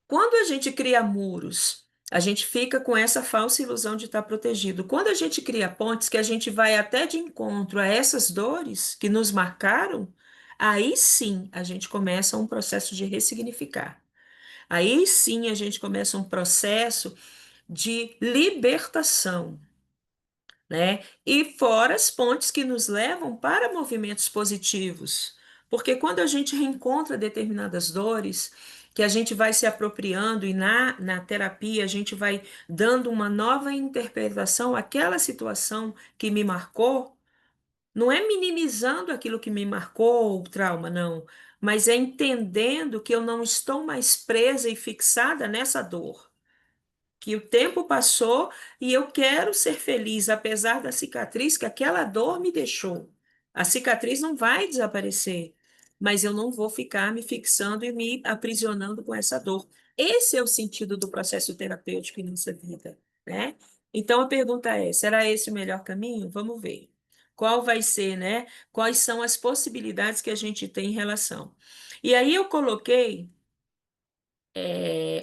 Quando a gente cria muros, a gente fica com essa falsa ilusão de estar protegido. Quando a gente cria pontes, que a gente vai até de encontro a essas dores que nos marcaram, aí sim a gente começa um processo de ressignificar. Aí sim a gente começa um processo de libertação, né? E fora as pontes que nos levam para movimentos positivos. Porque quando a gente reencontra determinadas dores, que a gente vai se apropriando e na terapia a gente vai dando uma nova interpretação àquela situação que me marcou, não é minimizando aquilo que me marcou, o trauma, não, mas é entendendo que eu não estou mais presa e fixada nessa dor, que o tempo passou e eu quero ser feliz, apesar da cicatriz que aquela dor me deixou. A cicatriz não vai desaparecer, mas eu não vou ficar me fixando e me aprisionando com essa dor. Esse é o sentido do processo terapêutico em nossa vida, né? Então a pergunta é: será esse o melhor caminho? Vamos ver. Qual vai ser, né? Quais são as possibilidades que a gente tem em relação? E aí eu coloquei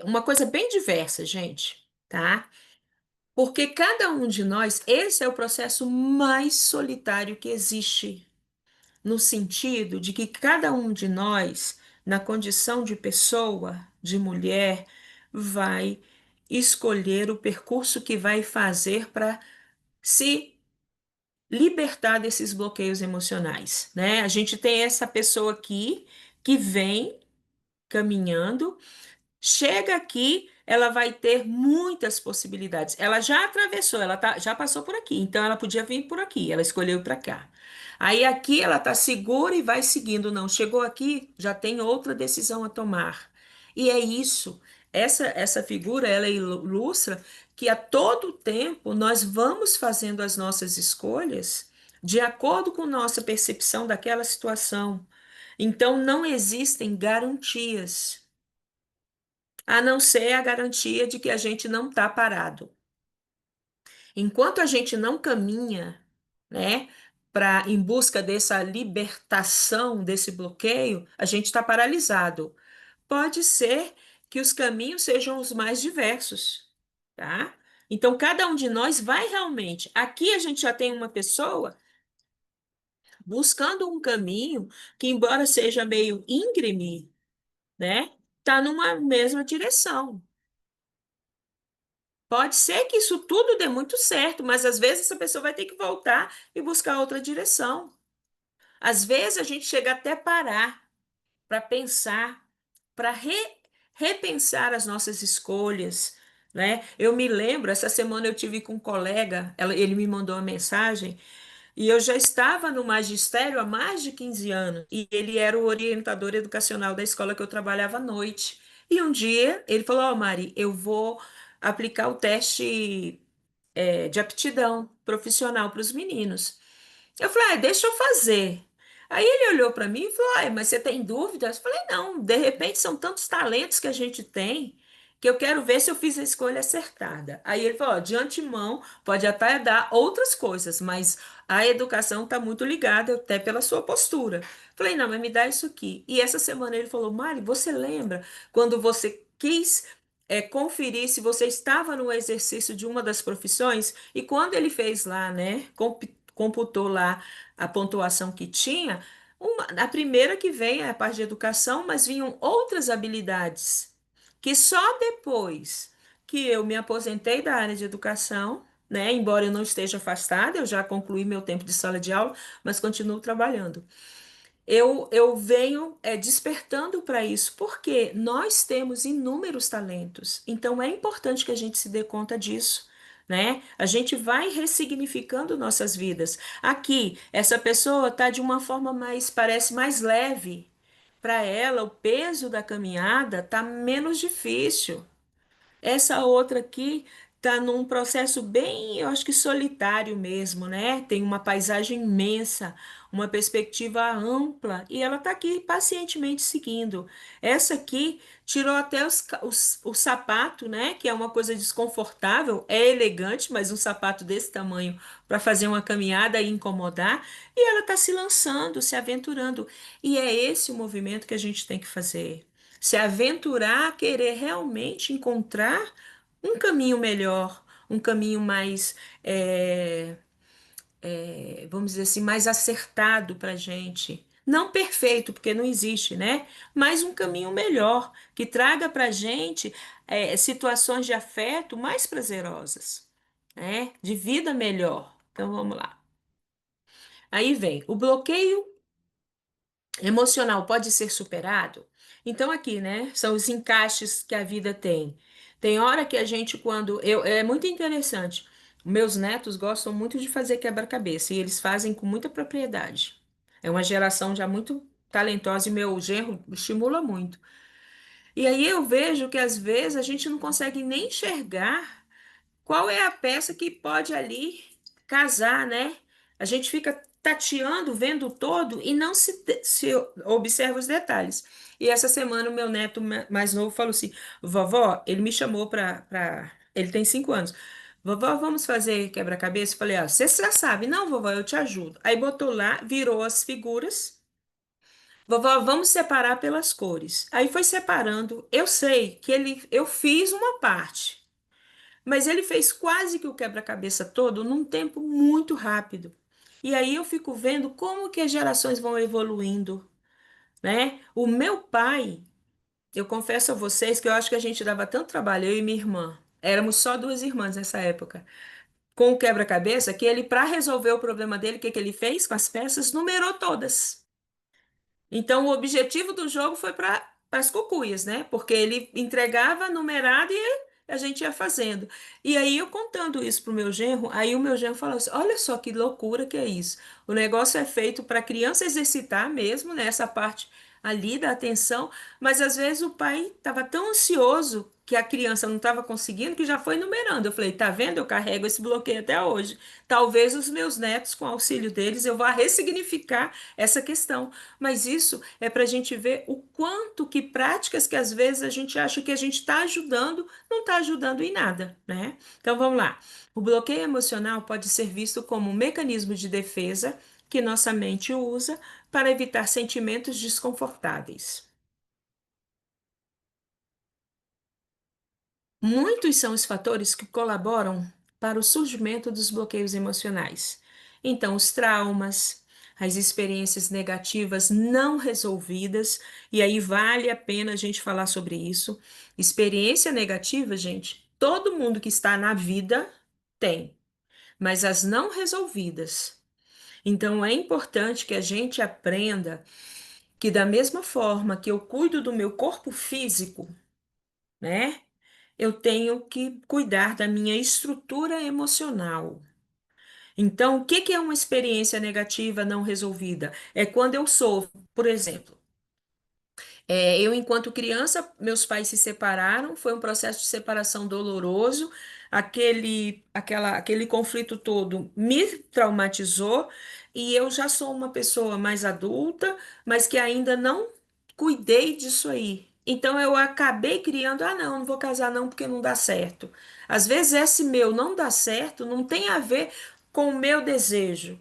uma coisa bem diversa, gente, tá? Porque cada um de nós, esse é o processo mais solitário que existe, no sentido de que cada um de nós, na condição de pessoa, de mulher, vai escolher o percurso que vai fazer para se libertar desses bloqueios emocionais, né? A gente tem essa pessoa aqui que vem caminhando. Chega aqui, ela vai ter muitas possibilidades. Ela já atravessou, já passou por aqui, então ela podia vir por aqui, ela escolheu ir para cá. Aí aqui ela está segura e vai seguindo. Não, chegou aqui, já tem outra decisão a tomar. E é isso. Essa figura, ela ilustra que a todo tempo nós vamos fazendo as nossas escolhas de acordo com nossa percepção daquela situação. Então não existem garantias, a não ser a garantia de que a gente não está parado. Enquanto a gente não caminha, né, em busca dessa libertação desse bloqueio, a gente está paralisado. Pode ser que os caminhos sejam os mais diversos, tá? Então, cada um de nós vai realmente. Aqui a gente já tem uma pessoa buscando um caminho que, embora seja meio íngreme, né, tá numa mesma direção. Pode ser que isso tudo dê muito certo, mas às vezes essa pessoa vai ter que voltar e buscar outra direção. Às vezes a gente chega até parar para pensar, para repensar as nossas escolhas, né? Eu me lembro, essa semana eu tive com um colega, ele me mandou uma mensagem e eu já estava no magistério há mais de 15 anos e ele era o orientador educacional da escola que eu trabalhava à noite. E um dia ele falou: Ó, Mari, eu vou aplicar o teste de aptidão profissional para os meninos. Eu falei, deixa eu fazer. Aí ele olhou para mim e falou, mas você tem dúvidas? Eu falei, não, de repente são tantos talentos que a gente tem que eu quero ver se eu fiz a escolha acertada. Aí ele falou, de antemão, pode até dar outras coisas, mas a educação está muito ligada até pela sua postura. Falei, não, mas me dá isso aqui. E essa semana ele falou, Mari, você lembra quando você quis conferir se você estava no exercício de uma das profissões? E quando ele fez lá, né, computou lá a pontuação que tinha, a primeira que vem é a parte de educação, mas vinham outras habilidades que só depois que eu me aposentei da área de educação, né, embora eu não esteja afastada, eu já concluí meu tempo de sala de aula, mas continuo trabalhando. Eu venho despertando para isso, porque nós temos inúmeros talentos. Então é importante que a gente se dê conta disso, né? A gente vai ressignificando nossas vidas. Aqui, essa pessoa está de uma forma mais, parece mais leve. Para ela, o peso da caminhada está menos difícil. Essa outra aqui está num processo bem, eu acho que solitário mesmo, né? Tem uma paisagem imensa, uma perspectiva ampla, e ela está aqui pacientemente seguindo. Essa aqui tirou até o sapato, né? Que é uma coisa desconfortável, é elegante, mas um sapato desse tamanho para fazer uma caminhada e incomodar, e ela está se lançando, se aventurando. E é esse o movimento que a gente tem que fazer, se aventurar a querer realmente encontrar um caminho melhor, um caminho mais, vamos dizer assim, mais acertado para a gente. Não perfeito, porque não existe, né? Mas um caminho melhor, que traga para a gente situações de afeto mais prazerosas, né? De vida melhor. Então vamos lá. Aí vem o bloqueio emocional pode ser superado? Então, aqui, né, são os encaixes que a vida tem. Tem hora que a gente, é muito interessante. Meus netos gostam muito de fazer quebra-cabeça e eles fazem com muita propriedade. É uma geração já muito talentosa e meu genro estimula muito. E aí eu vejo que às vezes a gente não consegue nem enxergar qual é a peça que pode ali casar, né? A gente fica tateando, vendo o todo e não se observa os detalhes. E essa semana o meu neto mais novo falou assim: Vovó, ele me chamou Ele tem 5 anos. Vovó, vamos fazer quebra-cabeça? Eu falei: você já sabe. Não, vovó, eu te ajudo. Aí botou lá, virou as figuras. Vovó, vamos separar pelas cores. Aí foi separando. Eu sei que eu fiz uma parte. Mas ele fez quase que o quebra-cabeça todo num tempo muito rápido. E aí eu fico vendo como que as gerações vão evoluindo, né? O meu pai, eu confesso a vocês que eu acho que a gente dava tanto trabalho, eu e minha irmã. Éramos só duas irmãs nessa época. Com o quebra-cabeça, que ele, para resolver o problema dele, o que que ele fez com as peças? Numerou todas. Então, o objetivo do jogo foi para as cucuias, né? Porque ele entregava numerado e a gente ia fazendo. E aí, eu contando isso pro meu genro, aí o meu genro falou assim: Olha só que loucura que é isso. O negócio é feito para a criança exercitar mesmo, né? Essa parte ali da atenção, mas às vezes o pai estava tão ansioso que a criança não estava conseguindo que já foi numerando. Eu falei: Tá vendo? Eu carrego esse bloqueio até hoje. Talvez os meus netos, com auxílio deles, eu vá ressignificar essa questão. Mas isso é para a gente ver o quanto que práticas que às vezes a gente acha que a gente está ajudando, não está ajudando em nada, né? Então vamos lá. O bloqueio emocional pode ser visto como um mecanismo de defesa que nossa mente usa para evitar sentimentos desconfortáveis. Muitos são os fatores que colaboram para o surgimento dos bloqueios emocionais. Então, os traumas, as experiências negativas não resolvidas, e aí vale a pena a gente falar sobre isso. Experiência negativa, gente, todo mundo que está na vida tem, mas as não resolvidas. Então, é importante que a gente aprenda que, da mesma forma que eu cuido do meu corpo físico, né? Eu tenho que cuidar da minha estrutura emocional. Então, o que que é uma experiência negativa não resolvida? É quando eu sofro, por exemplo, eu, enquanto criança, meus pais se separaram, foi um processo de separação doloroso, aquele conflito todo me traumatizou e eu já sou uma pessoa mais adulta, mas que ainda não cuidei disso aí. Então eu acabei criando, ah, não vou casar não porque não dá certo. Às vezes esse meu não dá certo não tem a ver com o meu desejo,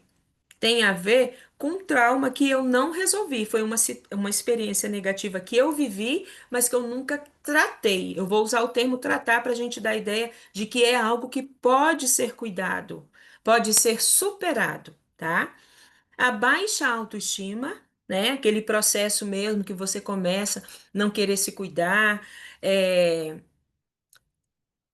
tem a ver com um trauma que eu não resolvi. Foi uma experiência negativa que eu vivi, mas que eu nunca tratei. Eu vou usar o termo tratar para a gente dar a ideia de que é algo que pode ser cuidado, pode ser superado, tá? A baixa autoestima, né? Aquele processo mesmo que você começa não querer se cuidar, é,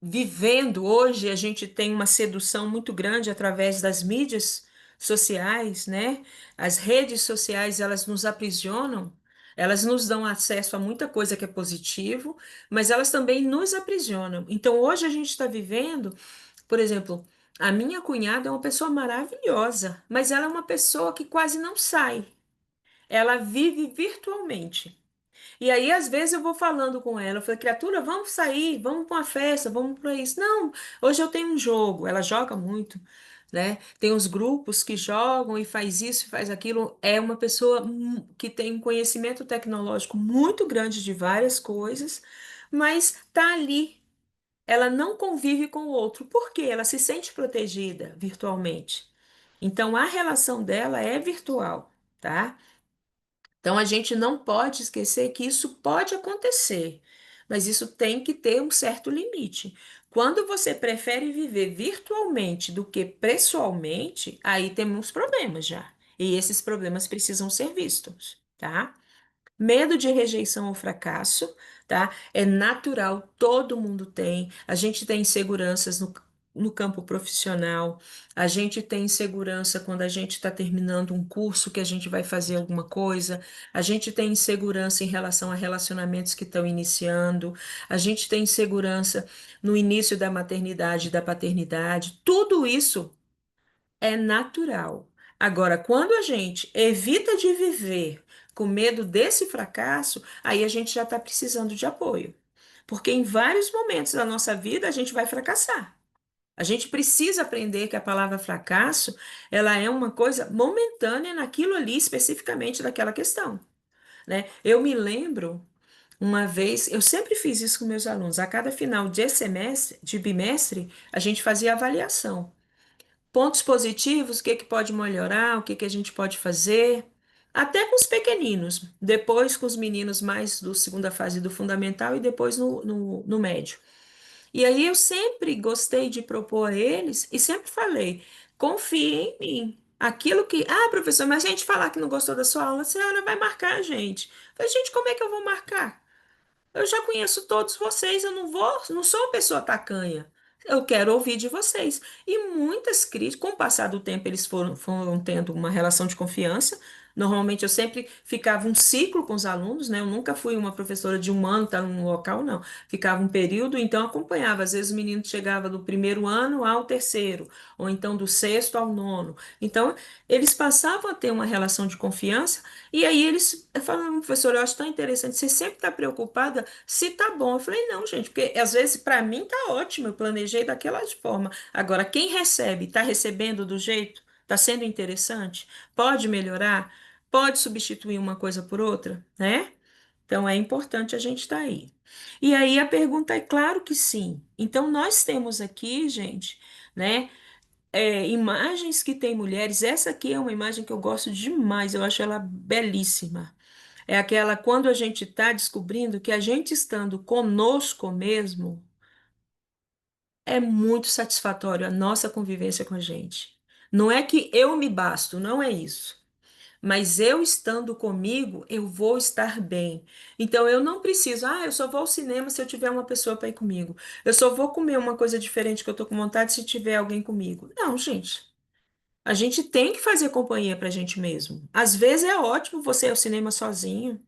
vivendo hoje, a gente tem uma sedução muito grande através das mídias sociais, né? As redes sociais, elas nos aprisionam, elas nos dão acesso a muita coisa que é positivo, mas elas também nos aprisionam. Então, hoje a gente está vivendo, por exemplo, a minha cunhada é uma pessoa maravilhosa, mas ela é uma pessoa que quase não sai. Ela vive virtualmente. E aí, às vezes, eu vou falando com ela, eu falei, criatura, vamos sair, vamos para uma festa, vamos para isso. Não, hoje eu tenho um jogo, ela joga muito, né? Tem os grupos que jogam e faz isso, faz aquilo. É uma pessoa que tem um conhecimento tecnológico muito grande de várias coisas, mas tá ali. Ela não convive com o outro. Por quê? Ela se sente protegida virtualmente. Então, a relação dela é virtual, tá? Então a gente não pode esquecer que isso pode acontecer, mas isso tem que ter um certo limite. Quando você prefere viver virtualmente do que pessoalmente, aí temos problemas já. E esses problemas precisam ser vistos, tá? Medo de rejeição ou fracasso, tá? É natural, todo mundo tem. A gente tem inseguranças no campo profissional, a gente tem insegurança quando a gente está terminando um curso que a gente vai fazer alguma coisa, a gente tem insegurança em relação a relacionamentos que estão iniciando, a gente tem insegurança no início da maternidade e da paternidade. Tudo isso é natural. Agora, quando a gente evita de viver com medo desse fracasso, aí a gente já está precisando de apoio. Porque em vários momentos da nossa vida a gente vai fracassar. A gente precisa aprender que a palavra fracasso, ela é uma coisa momentânea naquilo ali, especificamente daquela questão, né? Eu me lembro uma vez, eu sempre fiz isso com meus alunos, a cada final de semestre, de bimestre, a gente fazia avaliação. Pontos positivos, o que que pode melhorar, o que que a gente pode fazer, até com os pequeninos, depois com os meninos mais do segunda fase do fundamental e depois no médio. E aí eu sempre gostei de propor a eles e sempre falei, confie em mim. Aquilo que, ah, professor, mas a gente falar que não gostou da sua aula, a senhora vai marcar a gente. Eu falei, gente, como é que eu vou marcar? Eu já conheço todos vocês, eu não sou uma pessoa tacanha. Eu quero ouvir de vocês. E muitas críticas, com o passar do tempo, eles foram tendo uma relação de confiança. Normalmente eu sempre ficava um ciclo com os alunos, né? Eu nunca fui uma professora de um ano, estar num local, não. Ficava um período, então acompanhava. Às vezes o menino chegava do primeiro ano ao terceiro, ou então do sexto ao nono. Então, eles passavam a ter uma relação de confiança e aí eles falaram, professor, eu acho tão interessante, você sempre está preocupada se tá bom. Eu falei, não, gente, porque às vezes para mim tá ótimo, eu planejei daquela forma. Agora, quem recebe, está recebendo do jeito, está sendo interessante, pode melhorar, pode substituir uma coisa por outra, né? Então é importante a gente estar aí. E aí a pergunta é claro que sim. Então nós temos aqui, gente, né? Imagens que tem mulheres. Essa aqui é uma imagem que eu gosto demais, eu acho ela belíssima. É aquela quando a gente está descobrindo que a gente estando conosco mesmo, é muito satisfatório a nossa convivência com a gente. Não é que eu me basto, não é isso. Mas eu estando comigo, eu vou estar bem. Então eu não preciso, eu só vou ao cinema se eu tiver uma pessoa para ir comigo. Eu só vou comer uma coisa diferente que eu tô com vontade se tiver alguém comigo. Não, gente. A gente tem que fazer companhia pra gente mesmo. Às vezes é ótimo você ir ao cinema sozinho.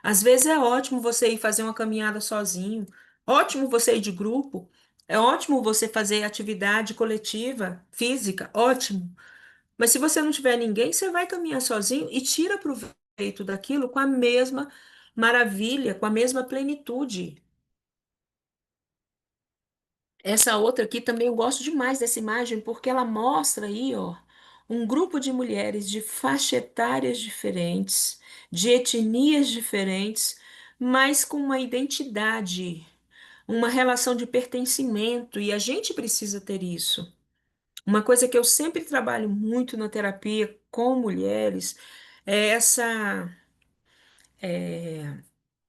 Às vezes é ótimo você ir fazer uma caminhada sozinho. Ótimo você ir de grupo. É ótimo você fazer atividade coletiva, física, ótimo. Mas se você não tiver ninguém, você vai caminhar sozinho e tira proveito daquilo com a mesma maravilha, com a mesma plenitude. Essa outra aqui também eu gosto demais dessa imagem porque ela mostra aí, ó, um grupo de mulheres de faixa etárias diferentes, de etnias diferentes, mas com uma identidade, uma relação de pertencimento, e a gente precisa ter isso. Uma coisa que eu sempre trabalho muito na terapia com mulheres é essa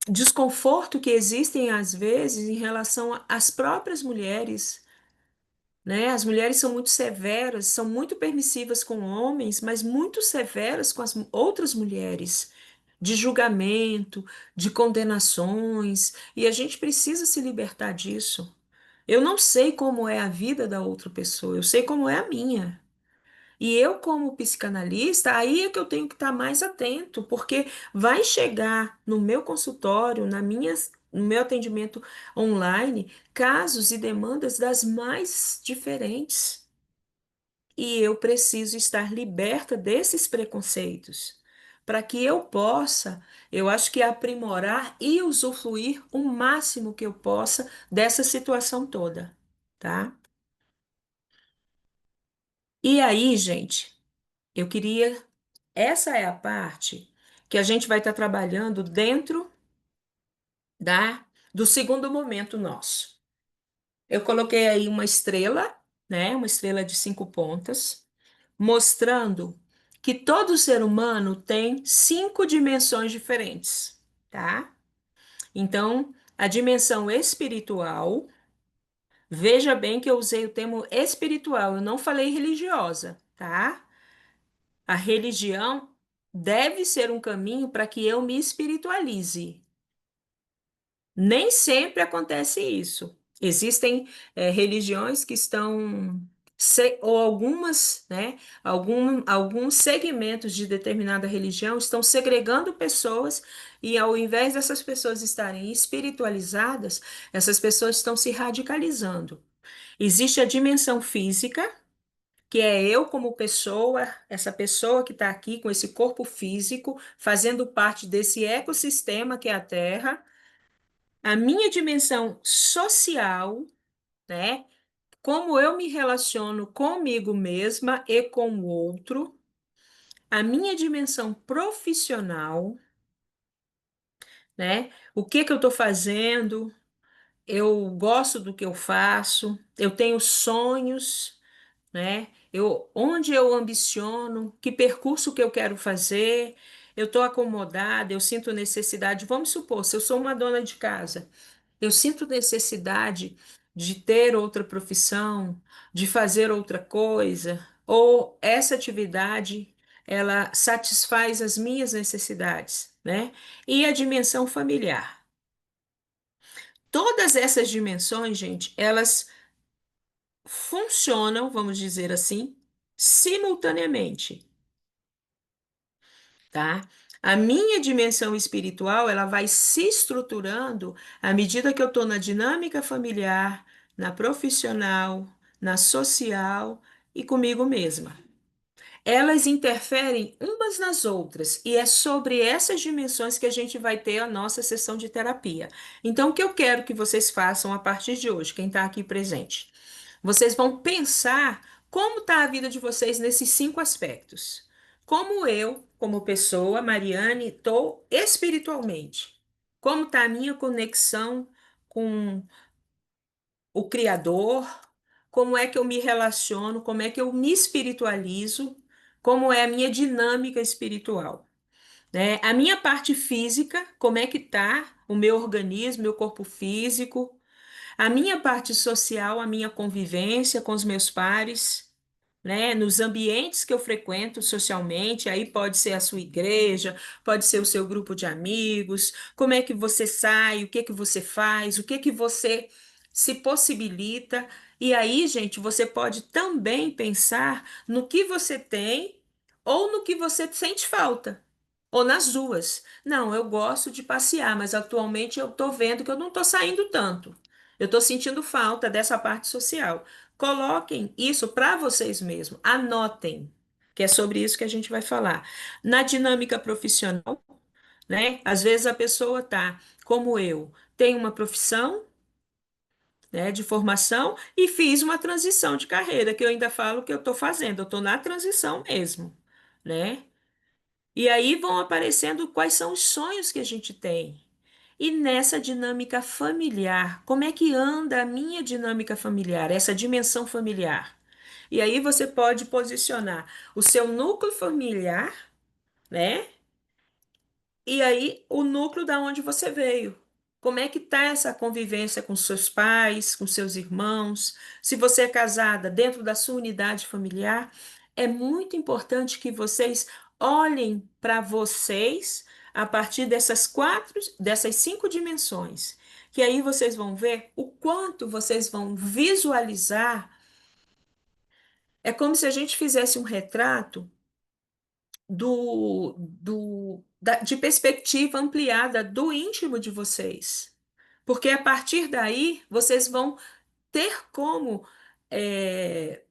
desconforto que existem às vezes em relação às próprias mulheres, né? As mulheres são muito severas, são muito permissivas com homens, mas muito severas com as outras mulheres, de julgamento, de condenações, e a gente precisa se libertar disso. Eu não sei como é a vida da outra pessoa, eu sei como é a minha. E eu, como psicanalista, aí é que eu tenho que estar mais atento, porque vai chegar no meu consultório, no meu atendimento online, casos e demandas das mais diferentes. E eu preciso estar liberta desses preconceitos, para que eu possa, eu acho que aprimorar e usufruir o máximo que eu possa dessa situação toda, tá? E aí, gente, eu queria. Essa é a parte que a gente vai estar trabalhando dentro do segundo momento nosso. Eu coloquei aí uma estrela, né? Uma estrela de 5 pontas, mostrando que todo ser humano tem 5 dimensões diferentes, tá? Então, a dimensão espiritual, veja bem que eu usei o termo espiritual, eu não falei religiosa, tá? A religião deve ser um caminho para que eu me espiritualize. Nem sempre acontece isso. Existem religiões que estão, ou algumas, né, alguns segmentos de determinada religião estão segregando pessoas e ao invés dessas pessoas estarem espiritualizadas, essas pessoas estão se radicalizando. Existe a dimensão física, que é eu como pessoa, essa pessoa que está aqui com esse corpo físico, fazendo parte desse ecossistema que é a Terra, a minha dimensão social, né? Como eu me relaciono comigo mesma e com o outro, a minha dimensão profissional, né? O que que eu estou fazendo? Eu gosto do que eu faço, eu tenho sonhos, né? Onde eu ambiciono, que percurso que eu quero fazer, eu estou acomodada, eu sinto necessidade. Vamos supor, se eu sou uma dona de casa, eu sinto necessidade de ter outra profissão, de fazer outra coisa, ou essa atividade, ela satisfaz as minhas necessidades, né? E a dimensão familiar. Todas essas dimensões, gente, elas funcionam, vamos dizer assim, simultaneamente, tá? A minha dimensão espiritual, ela vai se estruturando à medida que eu estou na dinâmica familiar, na profissional, na social e comigo mesma. Elas interferem umas nas outras e é sobre essas dimensões que a gente vai ter a nossa sessão de terapia. Então, o que eu quero que vocês façam a partir de hoje, quem está aqui presente? Vocês vão pensar como está a vida de vocês nesses 5 aspectos. Como eu, como pessoa, Mariane, estou espiritualmente. Como está a minha conexão com o Criador? Como é que eu me relaciono? Como é que eu me espiritualizo? Como é a minha dinâmica espiritual? Né? A minha parte física, como é que está o meu organismo, meu corpo físico? A minha parte social, a minha convivência com os meus pares, né, nos ambientes que eu frequento socialmente, aí pode ser a sua igreja, pode ser o seu grupo de amigos, como é que você sai, o que que você faz, o que que você se possibilita. E aí, gente, você pode também pensar no que você tem ou no que você sente falta. Ou nas duas. Não, eu gosto de passear, mas atualmente eu estou vendo que eu não estou saindo tanto. Eu estou sentindo falta dessa parte social. Coloquem isso para vocês mesmos, anotem, que é sobre isso que a gente vai falar. Na dinâmica profissional, né? Às vezes a pessoa tá, como eu, tem uma profissão, né, de formação e fiz uma transição de carreira, que eu ainda falo que eu estou fazendo, eu estou na transição mesmo, né? E aí vão aparecendo quais são os sonhos que a gente tem. E nessa dinâmica familiar, como é que anda a minha dinâmica familiar, essa dimensão familiar? E aí você pode posicionar o seu núcleo familiar, né? E aí o núcleo da onde você veio. Como é que tá essa convivência com seus pais, com seus irmãos? Se você é casada dentro da sua unidade familiar, é muito importante que vocês olhem para vocês a partir dessas cinco dimensões. Que aí vocês vão ver o quanto vocês vão visualizar. É como se a gente fizesse um retrato de perspectiva ampliada do íntimo de vocês. Porque a partir daí vocês vão ter como é,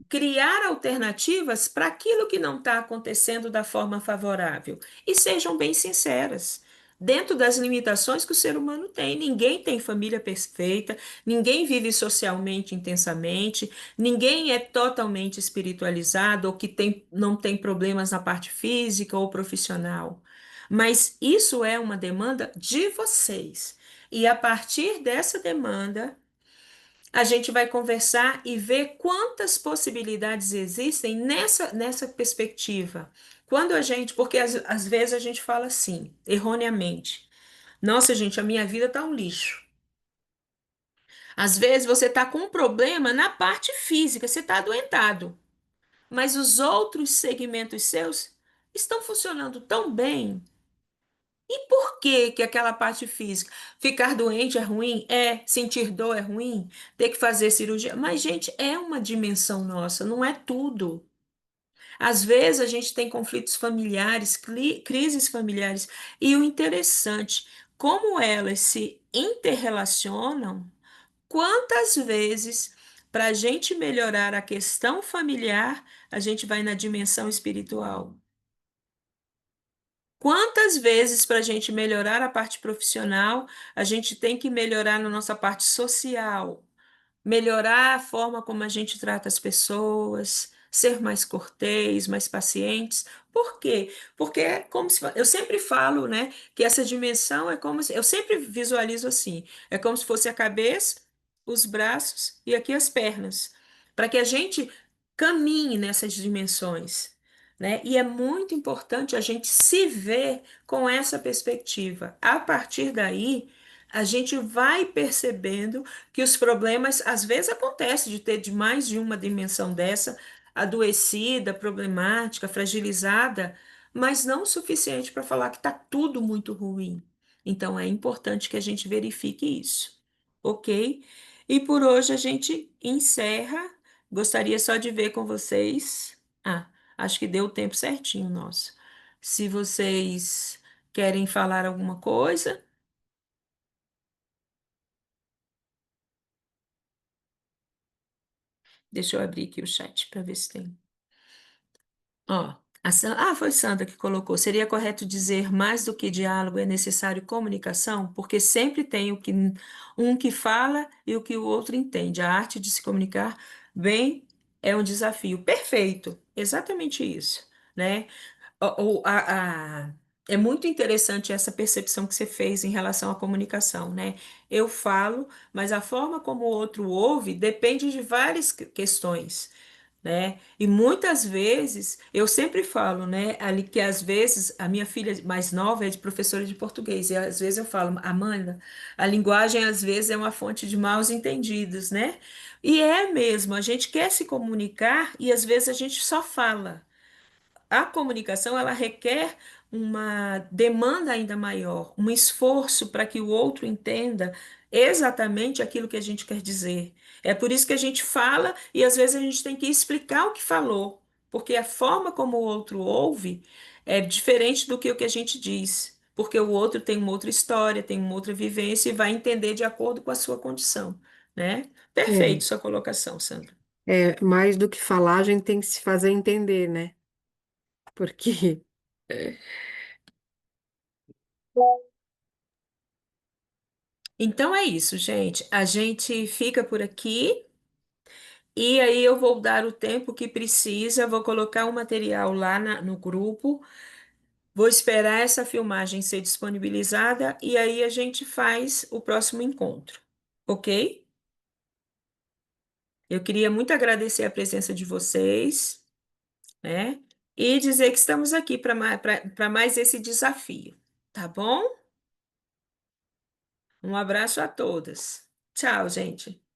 criar alternativas para aquilo que não está acontecendo da forma favorável. E sejam bem sinceras. Dentro das limitações que o ser humano tem, ninguém tem família perfeita, ninguém vive socialmente intensamente, ninguém é totalmente espiritualizado ou que não tem problemas na parte física ou profissional. Mas isso é uma demanda de vocês. E a partir dessa demanda, a gente vai conversar e ver quantas possibilidades existem nessa perspectiva. Quando a gente, porque às vezes a gente fala assim, erroneamente, nossa, gente, a minha vida tá um lixo. Às vezes você tá com um problema na parte física, você tá adoentado, mas os outros segmentos seus estão funcionando tão bem. E por que que aquela parte física? Ficar doente é ruim? É. Sentir dor é ruim? Ter que fazer cirurgia? Mas, gente, é uma dimensão nossa, não é tudo. Às vezes a gente tem conflitos familiares, crises familiares, e o interessante, como elas se interrelacionam, quantas vezes, para a gente melhorar a questão familiar, a gente vai na dimensão espiritual. Quantas vezes, para a gente melhorar a parte profissional, a gente tem que melhorar na nossa parte social, melhorar a forma como a gente trata as pessoas, ser mais cortês, mais pacientes. Por quê? Porque é como se eu sempre falo, né, que essa dimensão é como se eu sempre visualizo assim, é como se fosse a cabeça, os braços e aqui as pernas, para que a gente caminhe nessas dimensões. Né? E é muito importante a gente se ver com essa perspectiva. A partir daí, a gente vai percebendo que os problemas às vezes acontecem de ter de mais de uma dimensão dessa, adoecida, problemática, fragilizada, mas não o suficiente para falar que está tudo muito ruim. Então é importante que a gente verifique isso, ok? E por hoje a gente encerra. Gostaria só de ver com vocês. Acho que deu o tempo certinho, nosso. Se vocês querem falar alguma coisa. Deixa eu abrir aqui o chat para ver se tem. Ó, foi Sandra que colocou. Seria correto dizer mais do que diálogo é necessário comunicação? Porque sempre tem um que fala e o que o outro entende. A arte de se comunicar bem é um desafio. Perfeito, exatamente isso, né? É muito interessante essa percepção que você fez em relação à comunicação, né? Eu falo, mas a forma como o outro ouve depende de várias questões, né? E muitas vezes, eu sempre falo, né, ali que às vezes a minha filha mais nova é de professora de português, e às vezes eu falo, Amanda, a linguagem às vezes é uma fonte de maus entendidos, né? E é mesmo, a gente quer se comunicar e às vezes a gente só fala. A comunicação ela requer uma demanda ainda maior, um esforço para que o outro entenda exatamente aquilo que a gente quer dizer. É por isso que a gente fala e às vezes a gente tem que explicar o que falou, porque a forma como o outro ouve é diferente do que o que a gente diz, porque o outro tem uma outra história, tem uma outra vivência e vai entender de acordo com a sua condição, né? É, Perfeito sua colocação, Sandra. mais do que falar, a gente tem que se fazer entender, né? Porque Então é isso, gente. A gente fica por aqui e aí eu vou dar o tempo que precisa, vou colocar o material lá no grupo, vou esperar essa filmagem ser disponibilizada e aí a gente faz o próximo encontro, ok? Eu queria muito agradecer a presença de vocês, né? E dizer que estamos aqui para mais esse desafio, tá bom? Um abraço a todas. Tchau, gente.